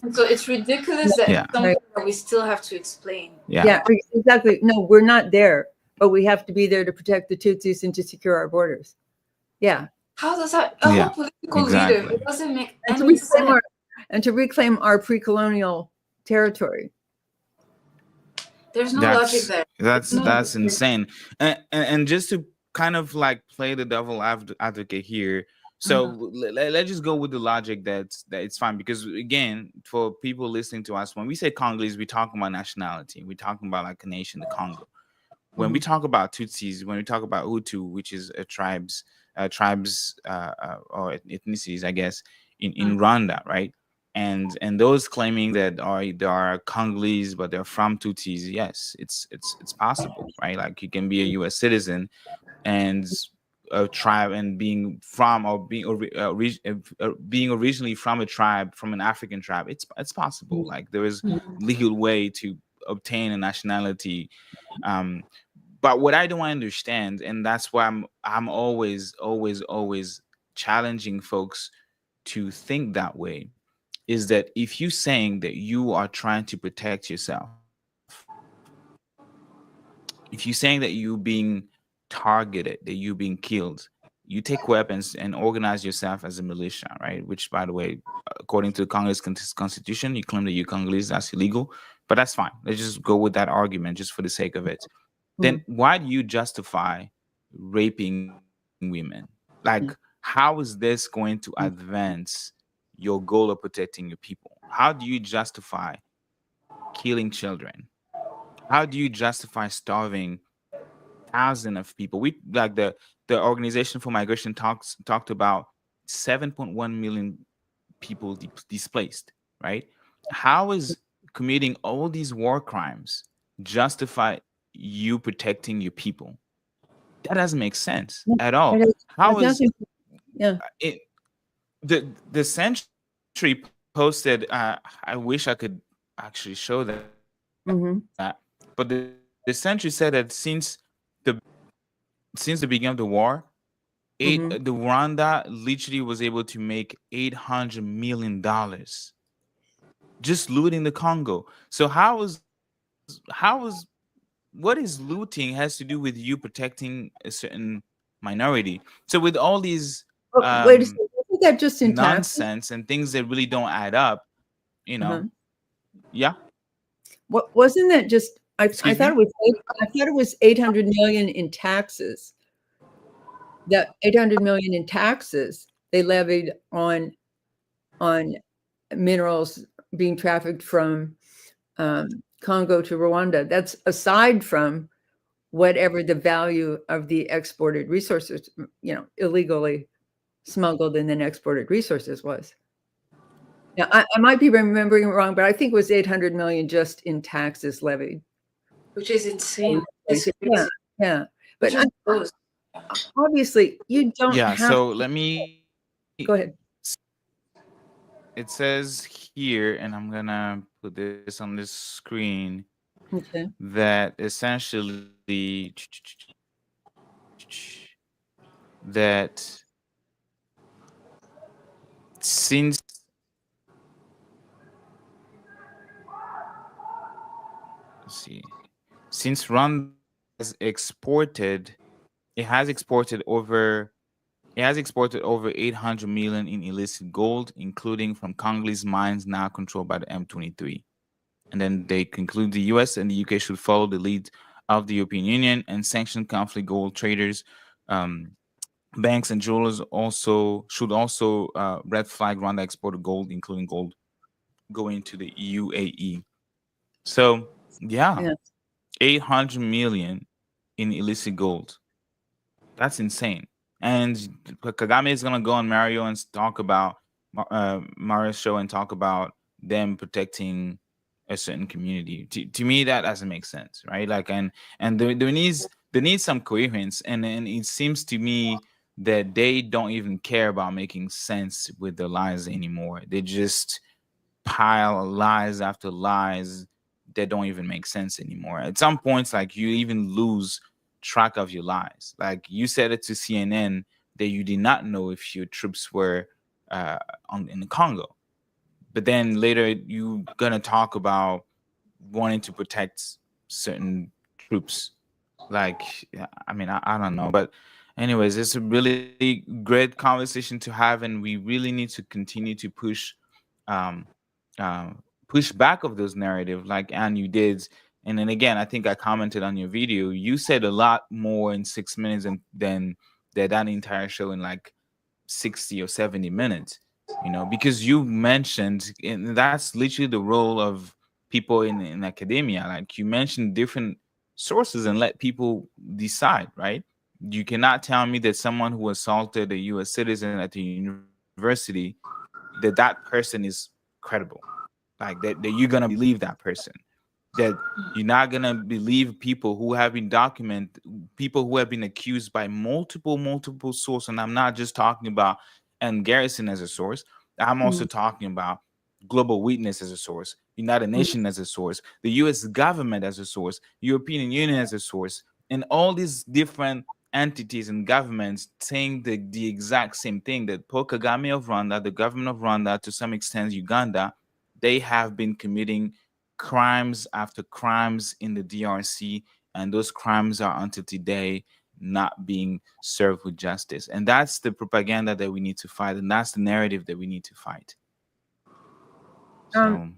[SPEAKER 1] And so it's ridiculous that it's something that we still have to explain.
[SPEAKER 4] Yeah, exactly. No, we're not there, but we have to be there to protect the Tutsis and to secure our borders. Yeah.
[SPEAKER 1] How does that, whole political leader, it doesn't make any sense.
[SPEAKER 4] And to reclaim our pre-colonial territory.
[SPEAKER 1] There's no logic there.
[SPEAKER 2] That's insane. And just to kind of like play the devil advocate here, so let's just go with the logic that it's fine, because again, for people listening to us, when we say Congolese, we're talking about nationality. We're talking about like a nation, the Congo. When we talk about Tutsis, when we talk about Hutu, which is a tribes or ethnicities, I guess, in Rwanda, right? And those claiming that they are Congolese but they're from Tutsis, yes, it's possible, right? Like you can be a U.S. citizen and a tribe and being from or being originally from a tribe, from an African tribe, it's possible. Like there is legal way to obtain a nationality. But what I don't understand, and that's why I'm always challenging folks to think that way, is that if you saying that you are trying to protect yourself, if you're saying that you're being targeted, that you're being killed, you take weapons and organize yourself as a militia, right? Which, by the way, according to the Congolese constitution, you claim that you're Congolese, that's illegal, but that's fine. Let's just go with that argument just for the sake of it. Then
[SPEAKER 4] Mm.
[SPEAKER 2] why do you justify raping women? Like,
[SPEAKER 4] Mm.
[SPEAKER 2] how is this going to
[SPEAKER 4] Mm.
[SPEAKER 2] advance your goal of protecting your people? How do you justify killing children? How do you justify starving thousands of people? We like the Organization for Migration talked about 7.1 million people displaced, right? How is committing all these war crimes justify you protecting your people? That doesn't make sense
[SPEAKER 4] Yeah,
[SPEAKER 2] at
[SPEAKER 4] it
[SPEAKER 2] all.
[SPEAKER 4] has
[SPEAKER 2] How is
[SPEAKER 4] nothing. Yeah.
[SPEAKER 2] it? The Century posted? I wish I could actually show that, but the Century
[SPEAKER 4] Mm-hmm.
[SPEAKER 2] said that since the beginning of the war, the
[SPEAKER 4] Mm-hmm.
[SPEAKER 2] Rwanda literally was able to make $800 million just looting the Congo. So how is what is looting has to do with you protecting a certain minority? So with all these
[SPEAKER 4] Oh, wait a
[SPEAKER 2] um
[SPEAKER 4] second. Isn't that just in taxes?
[SPEAKER 2] nonsense and things that really don't add up, you
[SPEAKER 4] Uh-huh.
[SPEAKER 2] know. Yeah,
[SPEAKER 4] What wasn't that just? I
[SPEAKER 2] excuse
[SPEAKER 4] thought it
[SPEAKER 2] me.
[SPEAKER 4] was I thought it was 800 million in taxes. That 800 million in taxes they levied on minerals being trafficked from Congo to Rwanda. That's aside from whatever the value of the exported resources, illegally smuggled and then exported resources was. Now, I might be remembering it wrong, but I think it was 800 million just in taxes levied.
[SPEAKER 1] which is insane. It's
[SPEAKER 4] Yeah,
[SPEAKER 1] crazy.
[SPEAKER 4] yeah. But
[SPEAKER 1] Which is close.
[SPEAKER 4] obviously, you don't
[SPEAKER 2] Yeah,
[SPEAKER 4] have.
[SPEAKER 2] so let me,
[SPEAKER 4] Go ahead.
[SPEAKER 2] it says here, and I'm gonna put this on this screen,
[SPEAKER 4] Okay.
[SPEAKER 2] that essentially that since, let's see, since Rwanda has exported, it has exported over it has exported over 800 million in illicit gold, including from Congolese mines now controlled by the M23. And then they conclude the US and the UK should follow the lead of the European Union and sanction conflict gold traders. Um, Banks and jewelers also should also red flag Rwanda exported gold, including gold going to the UAE. So yeah,
[SPEAKER 4] Yeah.
[SPEAKER 2] 800 million in illicit gold. That's insane. And Kagame is gonna go on Mario and talk about Mario's show and talk about them protecting a certain community. To me, that doesn't make sense, right? Like, and there needs some coherence, and it seems to me that they don't even care about making sense with their lies anymore. They just pile lies after lies that don't even make sense anymore. At some points, like you even lose track of your lies. Like you said it to CNN that you did not know if your troops were uh, in the Congo, but then later you gonna talk about wanting to protect certain troops. Like, yeah, I mean, I don't know, but anyways, it's a really great conversation to have, and we really need to continue to um, push back of those narrative, like and you did. And then again, I think I commented on your video. You said a lot more in 6 minutes than that entire show in like 60 or 70 minutes, because you mentioned, and that's literally the role of people in academia. Like you mentioned different sources and let people decide, right? You cannot tell me that someone who assaulted a US citizen at the university, that person is credible, like that you're gonna believe that person, that you're not gonna believe people who have been people who have been accused by multiple sources. And I'm not just talking about Garrison as a source. I'm also
[SPEAKER 4] Mm.
[SPEAKER 2] talking about Global Witness as a source, United
[SPEAKER 4] Mm.
[SPEAKER 2] Nations as a source, the US government as a source, European Union as a source, and all these different entities and governments saying the exact same thing, that Paul Kagame of Rwanda, the government of Rwanda, to some extent Uganda, they have been committing crimes after crimes in the DRC, and those crimes are until today not being served with justice. And that's the propaganda that we need to fight, and that's the narrative that we need to fight. So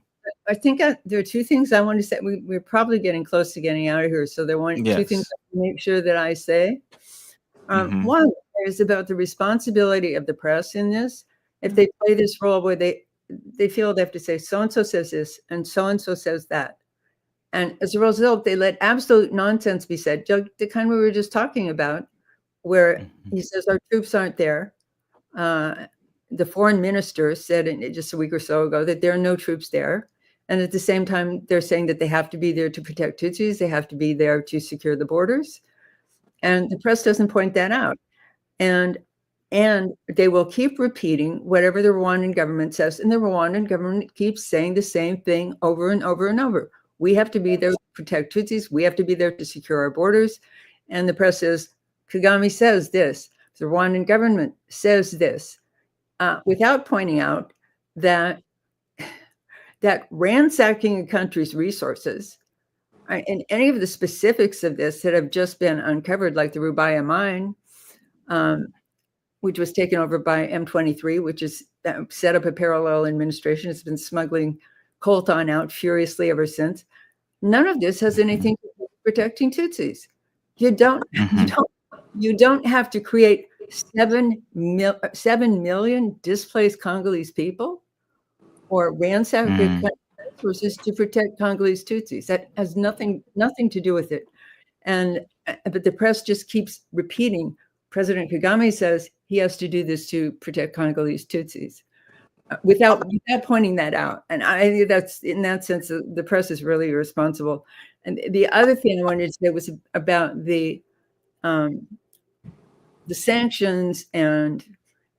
[SPEAKER 4] I think there are two things I want to say. We're probably getting close to getting out of here, so there are two things I want to make sure that I say. One is about the responsibility of the press in this. If they play this role where they feel they have to say so-and-so says this and so-and-so says that. And as a result, they let absolute nonsense be said, the kind we were just talking about, where he says our troops aren't there. The foreign minister said just a week or so ago that there are no troops there. And at the same time, they're saying that they have to be there to protect Tutsis. They have to be there to secure the borders. And the press doesn't point that out. And they will keep repeating whatever the Rwandan government says. And the Rwandan government keeps saying the same thing over and over and over. We have to be there to protect Tutsis. We have to be there to secure our borders. And the press says, Kagame says this. The Rwandan government says this, without pointing out that ransacking a country's resources, and any of the specifics of this that have just been uncovered, like the Rubaya mine, which was taken over by M23, which is set up a parallel administration. It's been smuggling coltan out furiously ever since. None of this has anything to do with protecting Tutsis. You don't have to create 7 million displaced Congolese people or ransack resources to protect Congolese Tutsis. That has nothing to do with it. But the press just keeps repeating. President Kagame says he has to do this to protect Congolese Tutsis, without pointing that out. And I think that's, in that sense, the press is really irresponsible. And the other thing I wanted to say was about the sanctions and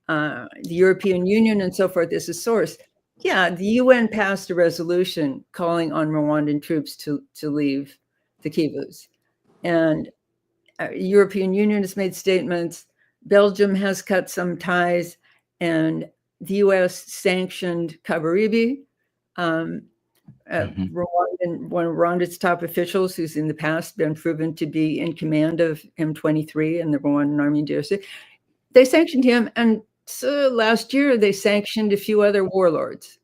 [SPEAKER 4] the European Union and so forth as a source. Yeah, the UN passed a resolution calling on Rwandan troops to leave the Kivus. And European Union has made statements. Belgium has cut some ties, and the U.S. sanctioned Kabaribi, one of Rwanda's top officials, who's in the past been proven to be in command of M23 and the Rwandan Army and DRC. They sanctioned him, and so last year they sanctioned a few other warlords.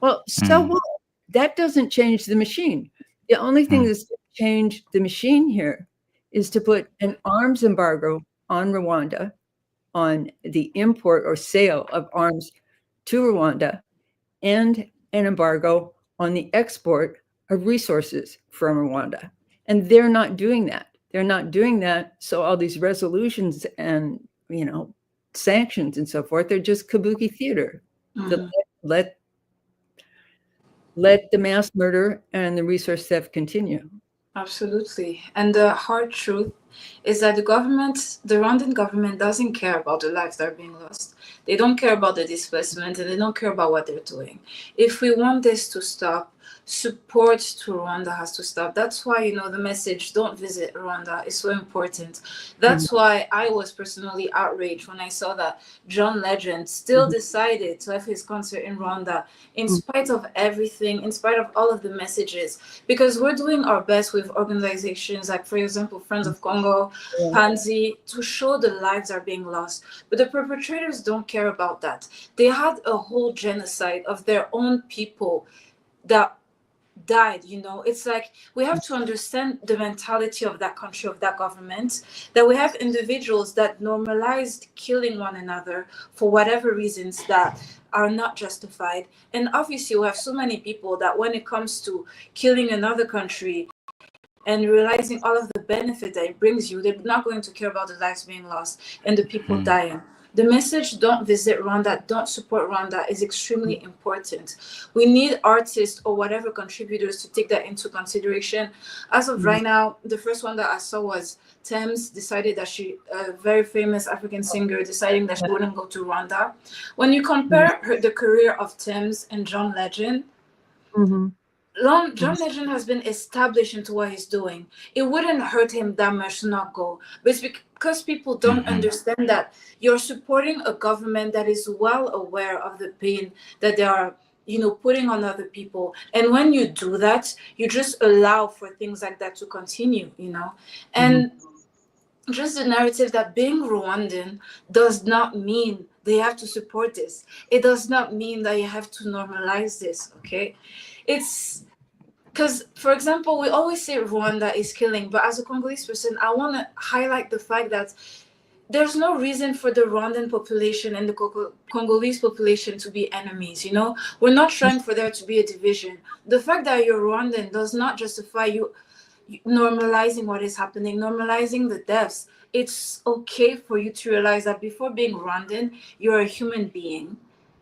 [SPEAKER 4] Well, so what? That doesn't change the machine. The only thing that's changed the machine here is to put an arms embargo on Rwanda, on the import or sale of arms to Rwanda, and an embargo on the export of resources from Rwanda. And they're not doing that. They're not doing that. So all these resolutions and, sanctions and so forth, they're just kabuki theater. Let the mass murder and the resource theft continue.
[SPEAKER 1] Absolutely. And the hard truth is that the Rwandan government doesn't care about the lives that are being lost. They don't care about the displacement, and they don't care about what they're doing. If we want this to stop, support to Rwanda has to stop. That's why, the message, don't visit Rwanda, is so important. That's why I was personally outraged when I saw that John Legend still decided to have his concert in Rwanda, in spite of everything, in spite of all of the messages, because we're doing our best with organizations like, for example, Friends of Congo, Panzi, to show the lives are being lost. But the perpetrators don't care about that. They had a whole genocide of their own people that died. It's like we have to understand the mentality of that country, of that government, that we have individuals that normalized killing one another for whatever reasons that are not justified. And obviously we have so many people that when it comes to killing another country and realizing all of the benefit that it brings you, they're not going to care about the lives being lost and the people dying. The message, don't visit Rwanda, don't support Rwanda, is extremely important. We need artists or whatever contributors to take that into consideration. As of right now, the first one that I saw was Thames decided that a very famous African singer, deciding that she wouldn't go to Rwanda. When you compare the career of Thames and John Legend, John Legend has been established into what he's doing. It wouldn't hurt him that much to not go. But it's because people don't
[SPEAKER 2] Mm-hmm.
[SPEAKER 1] understand that you're supporting a government that is well aware of the pain that they are, putting on other people. And when you do that, you just allow for things like that to continue.
[SPEAKER 4] Mhm.
[SPEAKER 1] And just the narrative that being Rwandan does not mean they have to support this. It does not mean that you have to normalize this, okay? It's because, for example, we always say Rwanda is killing, but as a Congolese person, I want to highlight the fact that there's no reason for the Rwandan population and the Congolese population to be enemies. We're not trying for there to be a division. The fact that you're Rwandan does not justify you normalizing what is happening, normalizing the deaths. It's okay for you to realize that before being Rwandan, you're a human being.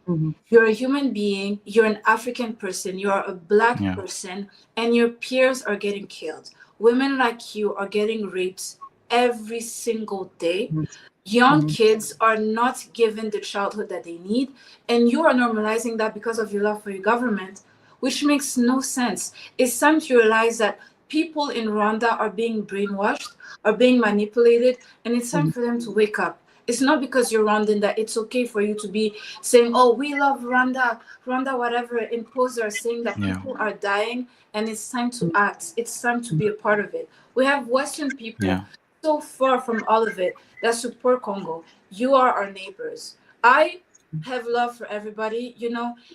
[SPEAKER 4] Mhm.
[SPEAKER 1] You're a human being, you're an African person, you're a black
[SPEAKER 2] Yeah.
[SPEAKER 1] person, and your peers are getting killed. Women like you are getting raped every single day.
[SPEAKER 4] Mhm.
[SPEAKER 1] Young
[SPEAKER 4] Mhm.
[SPEAKER 1] kids are not given the childhood that they need, and you are normalizing that because of your love for your government, which makes no sense. It's time to realize that people in Rwanda are being brainwashed, are being manipulated, and it's time
[SPEAKER 4] Mhm.
[SPEAKER 1] for them to wake up. It's not because you're Rwandan that it's okay for you to be saying, "Oh, we love Rwanda, Rwanda, whatever." Imposers are saying that
[SPEAKER 2] Yeah.
[SPEAKER 1] people are dying, and it's time to
[SPEAKER 4] Mhm.
[SPEAKER 1] act. It's time to be a part of it. We have Western
[SPEAKER 2] Yeah.
[SPEAKER 1] people so far from all of it that support Congo. You are our neighbors. I have love for everybody,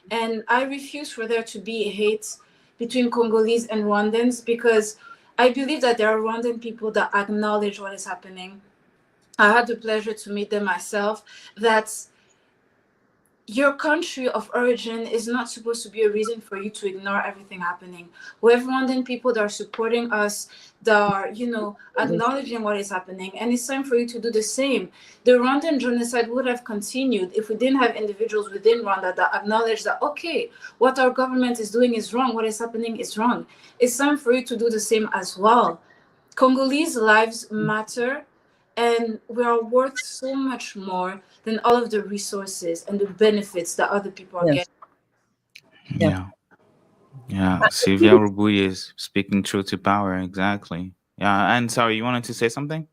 [SPEAKER 1] and I refuse for there to be hate between Congolese and Rwandans because I believe that there are Rwandan people that acknowledge what is happening. I had the pleasure to meet them myself. That your country of origin is not supposed to be a reason for you to ignore everything happening. We have Rwandan people that are supporting us, that are, acknowledging what is happening, and it's time for you to do the same. The Rwandan genocide would have continued if we didn't have individuals within Rwanda that acknowledge that, okay, what our government is doing is wrong, what is happening is wrong. It's time for you to do the same as well. Congolese lives matter, and we are worth so much more than all of the resources and the benefits that other people are
[SPEAKER 4] Yes.
[SPEAKER 1] getting.
[SPEAKER 4] Yeah.
[SPEAKER 2] Yeah. Yeah.
[SPEAKER 4] I
[SPEAKER 2] Sylvia
[SPEAKER 4] think it's,
[SPEAKER 2] Rubuy is speaking truth to power. Exactly. Yeah. And sorry, you wanted to say something?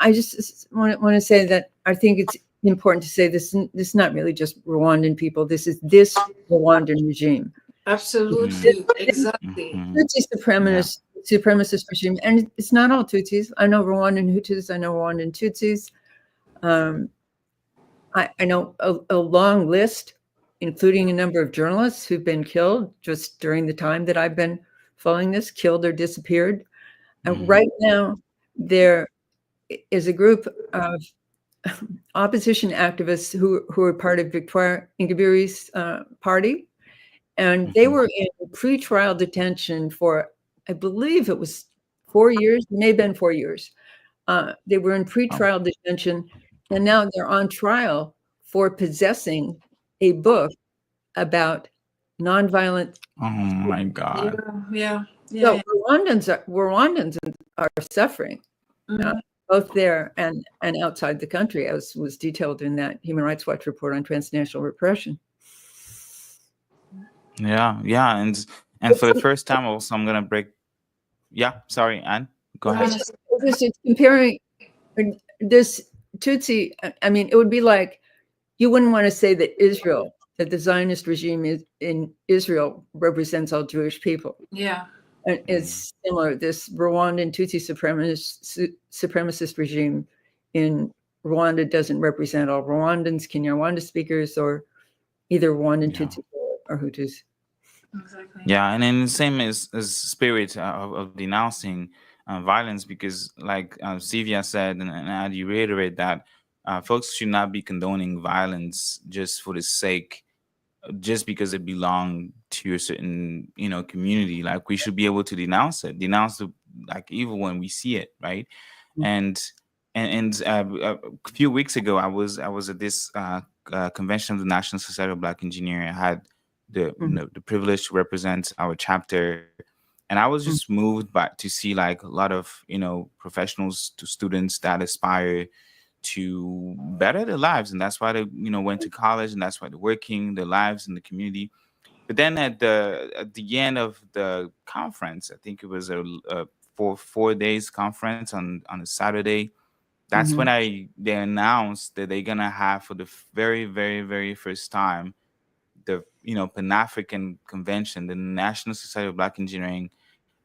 [SPEAKER 4] I just want to say that I think it's important to say this is not really just Rwandan people. This Rwandan regime.
[SPEAKER 2] Mm-hmm.
[SPEAKER 1] Absolutely, exactly.
[SPEAKER 2] Mm-hmm.
[SPEAKER 4] Tutsi
[SPEAKER 2] Yeah.
[SPEAKER 4] supremacist regime, and it's not all Tutsis. I know Rwandan Hutus. I know Rwandan Tutsis. Um, I know a long list, including a number of journalists who've been killed just during the time that I've been following this, killed or disappeared. And
[SPEAKER 2] Mm-hmm.
[SPEAKER 4] right now, there is a group of opposition activists who are part of Victoire Ingabiri's party, and they
[SPEAKER 2] Mm-hmm.
[SPEAKER 4] were in pretrial detention for, I believe it was 4 years, it may have been 4 years. They were in
[SPEAKER 2] Oh.
[SPEAKER 4] pretrial detention, and now they're on trial for possessing a book about nonviolent.
[SPEAKER 2] Oh my
[SPEAKER 1] Yeah,
[SPEAKER 2] God.
[SPEAKER 1] yeah, yeah,
[SPEAKER 4] So
[SPEAKER 1] yeah.
[SPEAKER 4] Rwandans are suffering, uh,
[SPEAKER 1] Mhm.
[SPEAKER 4] both there and outside the country, as was detailed in that Human Rights Watch report on transnational repression.
[SPEAKER 2] Yeah. Yeah. And for the first time also I'm gonna break. Yeah, sorry, Anne. Go
[SPEAKER 1] No,
[SPEAKER 2] ahead.
[SPEAKER 1] honestly,
[SPEAKER 4] It's comparing this Tutsi. I mean, it would be like you wouldn't want to say that the Zionist regime in Israel represents all Jewish people.
[SPEAKER 1] yeah,
[SPEAKER 4] And
[SPEAKER 2] Mm.
[SPEAKER 4] it's similar. This Rwandan Tutsi supremacist regime in Rwanda doesn't represent all Rwandans, Kinyarwanda speakers, or either Rwandan
[SPEAKER 2] Yeah.
[SPEAKER 4] Tutsi or Hutus.
[SPEAKER 1] exactly.
[SPEAKER 2] Yeah, and then the same as spirit of denouncing violence, because like Sylvia said, and I reiterate that folks should not be condoning violence just for the sake, just because it belong to a certain community. Like we should be able to denounce it, denounce the like evil when we see it, right? And a few weeks ago, I was at this convention of the National Society of Black Engineering. I had
[SPEAKER 4] Mhm.
[SPEAKER 2] the privilege to represent our chapter, and I was just
[SPEAKER 4] Mhm.
[SPEAKER 2] moved by to see like a lot of professionals to students that aspire to better their lives, and that's why they went to college, and that's why they're working their lives in the community. But then at the end of the conference, I think it was a 4 days conference on a Saturday. That's when
[SPEAKER 4] Mhm.
[SPEAKER 2] they announced that they're gonna have for the very, very, very first time the Pan African Convention, the National Society of Black Engineering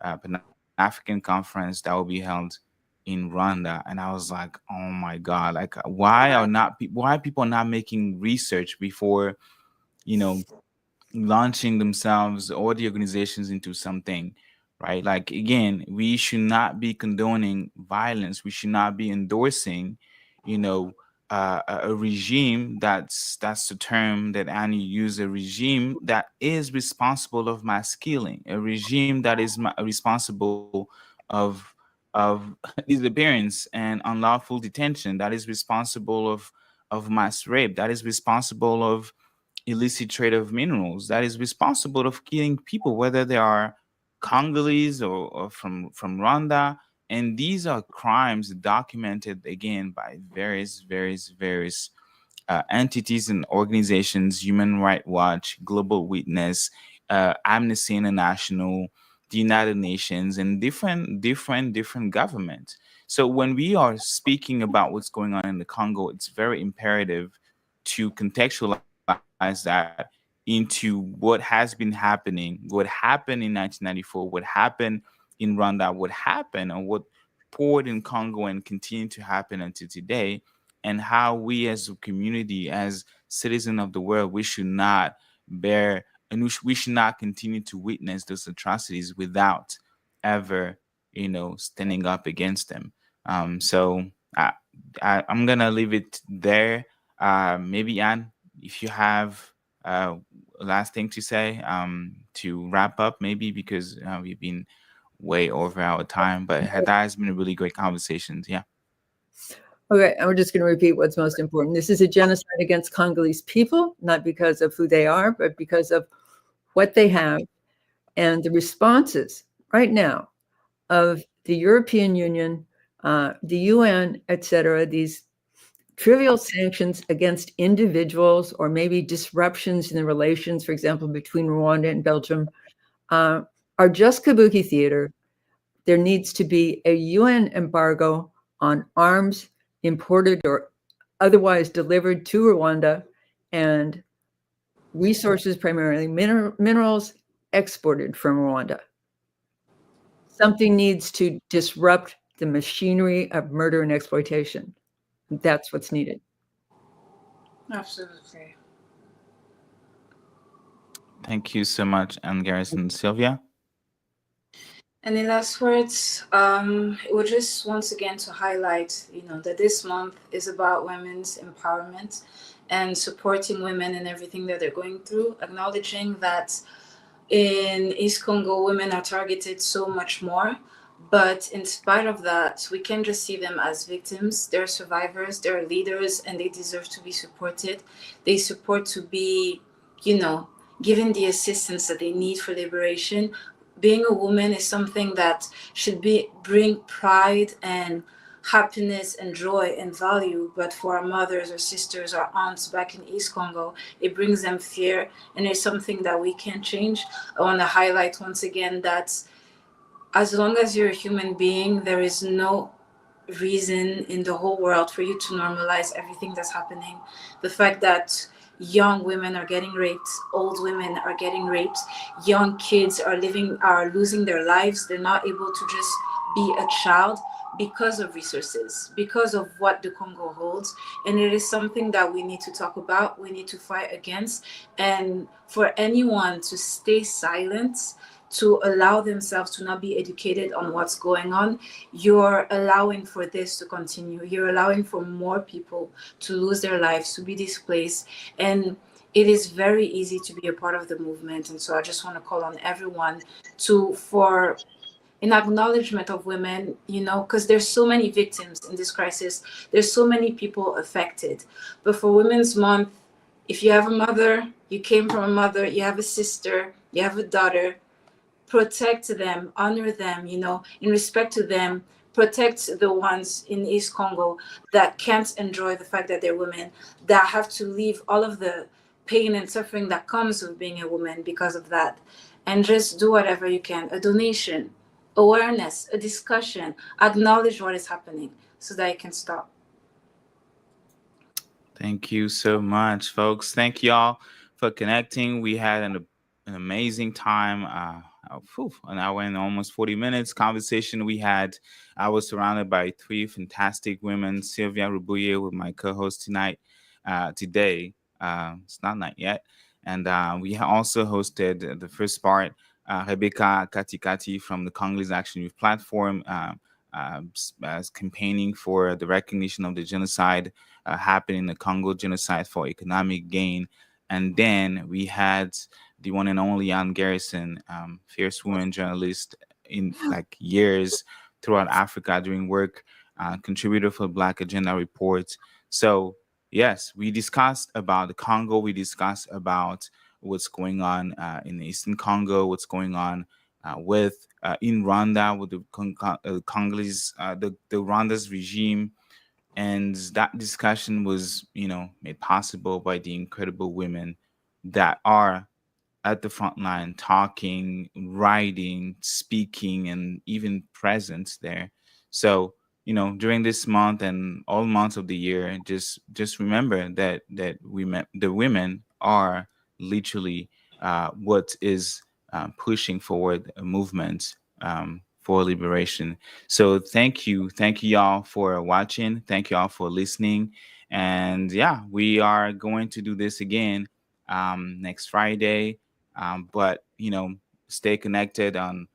[SPEAKER 2] Pan African Conference that will be held in Rwanda. And I was like, oh my God, like why are people not making research before you know launching themselves or the organizations into something, right? Like, again, we should not be condoning violence. We should not be endorsing, you know, a regime that's the term that Annie used, a regime that is responsible of mass killing, a regime that is responsible of disappearance and unlawful detention, that is responsible of mass rape, that is responsible of illicit trade of minerals, that is responsible of killing people, whether they are Congolese or from Rwanda. And these are crimes documented again by various entities and organizations: Human Rights Watch, Global Witness, Amnesty International, the United Nations, and different governments. So when we are speaking about what's going on in the Congo, it's very imperative to contextualize that into what has been happening, what happened in 1994, what happened in Rwanda, what happened or what poured in Congo and continue to happen until today, and how we as a community, as citizens of the world, we should not bear and we should not continue to witness those atrocities without ever, standing up against them. So I'm gonna leave it there. Maybe Anne, if you have uh, last thing to say to wrap up, maybe because we've been way over our time, but that has been a really great conversation. Yeah.
[SPEAKER 4] Okay, I'm just going to repeat what's most important. This is a genocide against Congolese people, not because of who they are, but because of what they have and the responses right now of the European Union, the UN, etc. These trivial sanctions against individuals or maybe disruptions in the relations, for example, between Rwanda and Belgium, are just kabuki theater. There needs to be a UN embargo on arms imported or otherwise delivered to Rwanda, and resources, primarily minerals, exported from Rwanda. Something needs to disrupt the machinery of murder and exploitation. That's what's needed.
[SPEAKER 1] Absolutely.
[SPEAKER 2] Thank you so much, Anne Garrison. Sylvia?
[SPEAKER 1] Any last words? We just once again to highlight, that this month is about women's empowerment and supporting women in everything that they're going through, acknowledging that in East Congo, women are targeted so much more. But in spite of that, we can just see them as victims. They're survivors, they're leaders, and they deserve to be supported. They support to be, you know, given the assistance that they need for liberation. Being a woman is something that should bring pride and happiness and joy and value, but for our mothers or sisters or aunts back in East Congo, it brings them fear, and it's something that we can't change. I want to highlight once again that as long as you're a human being, there is no reason in the whole world for you to normalize everything that's happening. The fact that young women are getting raped, old women are getting raped, young kids are losing their lives. They're not able to just be a child because of resources, because of what the Congo holds. And it is something that we need to talk about, we need to fight against. And for anyone to stay silent, to allow themselves to not be educated on what's going on, you're allowing for this to continue. You're allowing for more people to lose their lives, to be displaced. And it is very easy to be a part of the movement. And so I just want to call on everyone for an acknowledgement of women, because there's so many victims in this crisis. There's so many people affected. But for Women's Month, if you have a mother, you came from a mother, you have a sister, you have a daughter, protect them, honor them, in respect to them, protect the ones in East Congo that can't enjoy the fact that they're women, that have to leave all of the pain and suffering that comes with being a woman because of that, and just do whatever you can. A donation, awareness, a discussion, acknowledge what is happening so that it can stop.
[SPEAKER 2] Thank you so much, folks. Thank y'all for connecting. We had an amazing time. An hour and almost 40 minutes conversation we had. I was surrounded by three fantastic women. Sylvia Rubuye with my co-host today. It's not night yet. And we also hosted the first part, Rebecca Katikati from the Congolese Action Youth Platform, as campaigning for the recognition of the genocide happened in the Congo genocide for economic gain. And then we had the one and only Ann Garrison, fierce woman journalist in like years throughout Africa doing work, contributor for Black Agenda Report. So yes, we discussed about the Congo. We discussed about what's going on in the Eastern Congo, what's going on with in Rwanda with the Congolese, the Rwanda's regime, and that discussion was, made possible by the incredible women that are at the front line, talking, writing, speaking, and even present there. So, during this month and all months of the year, just remember that the women are literally what is pushing forward a movement for liberation. So thank you y'all for watching. Thank you all for listening. And yeah, we are going to do this again next Friday. But stay connected on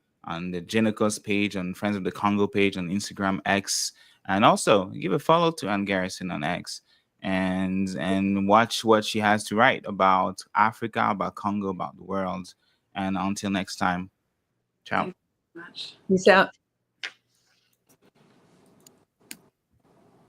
[SPEAKER 2] the Genicos page, on Friends of the Congo page, on Instagram, X, and also give a follow to Ann Garrison on X, and watch what she has to write about Africa, about Congo, about the world. And until next time, ciao.
[SPEAKER 1] Thank you so much.
[SPEAKER 4] Peace out.